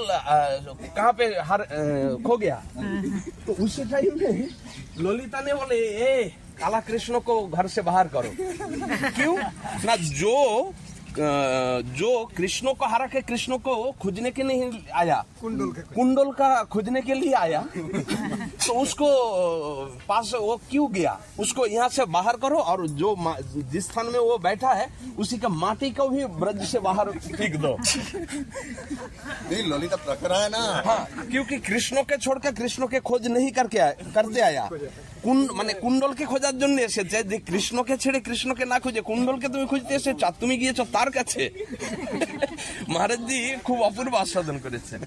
कहाँ पे खो गया। तो उसी टाइम में ललिता ने बोले ए काला कृष्ण को घर से बाहर करो। क्यों ना, जो कृष्ण को हरा के कृष्ण को खोजने के नहीं आया, कुंडल का खोजने के लिए आया, तो उसको पास वो क्यों गया? उसको यहाँ से बाहर करो और जो जिस स्थान में वो बैठा है उसी का माटी को भी ब्रज से बाहर फेंक दो। नहीं ललिता प्रखर है ना। हाँ, क्योंकि कृष्ण के छोड़ के कृष्ण के खोज नहीं करते आया, মানে কুণ্ডলকে খোঁজার জন্য এসেছে। যে কৃষ্ণকে ছেড়ে কৃষ্ণকে না খুঁজে কুণ্ডলকে তুমি খুঁজতে এসেছো, তুমি গিয়েছো তার কাছে। মহারাজ জি খুব অপূর্ব আস্বাদন করেছেন।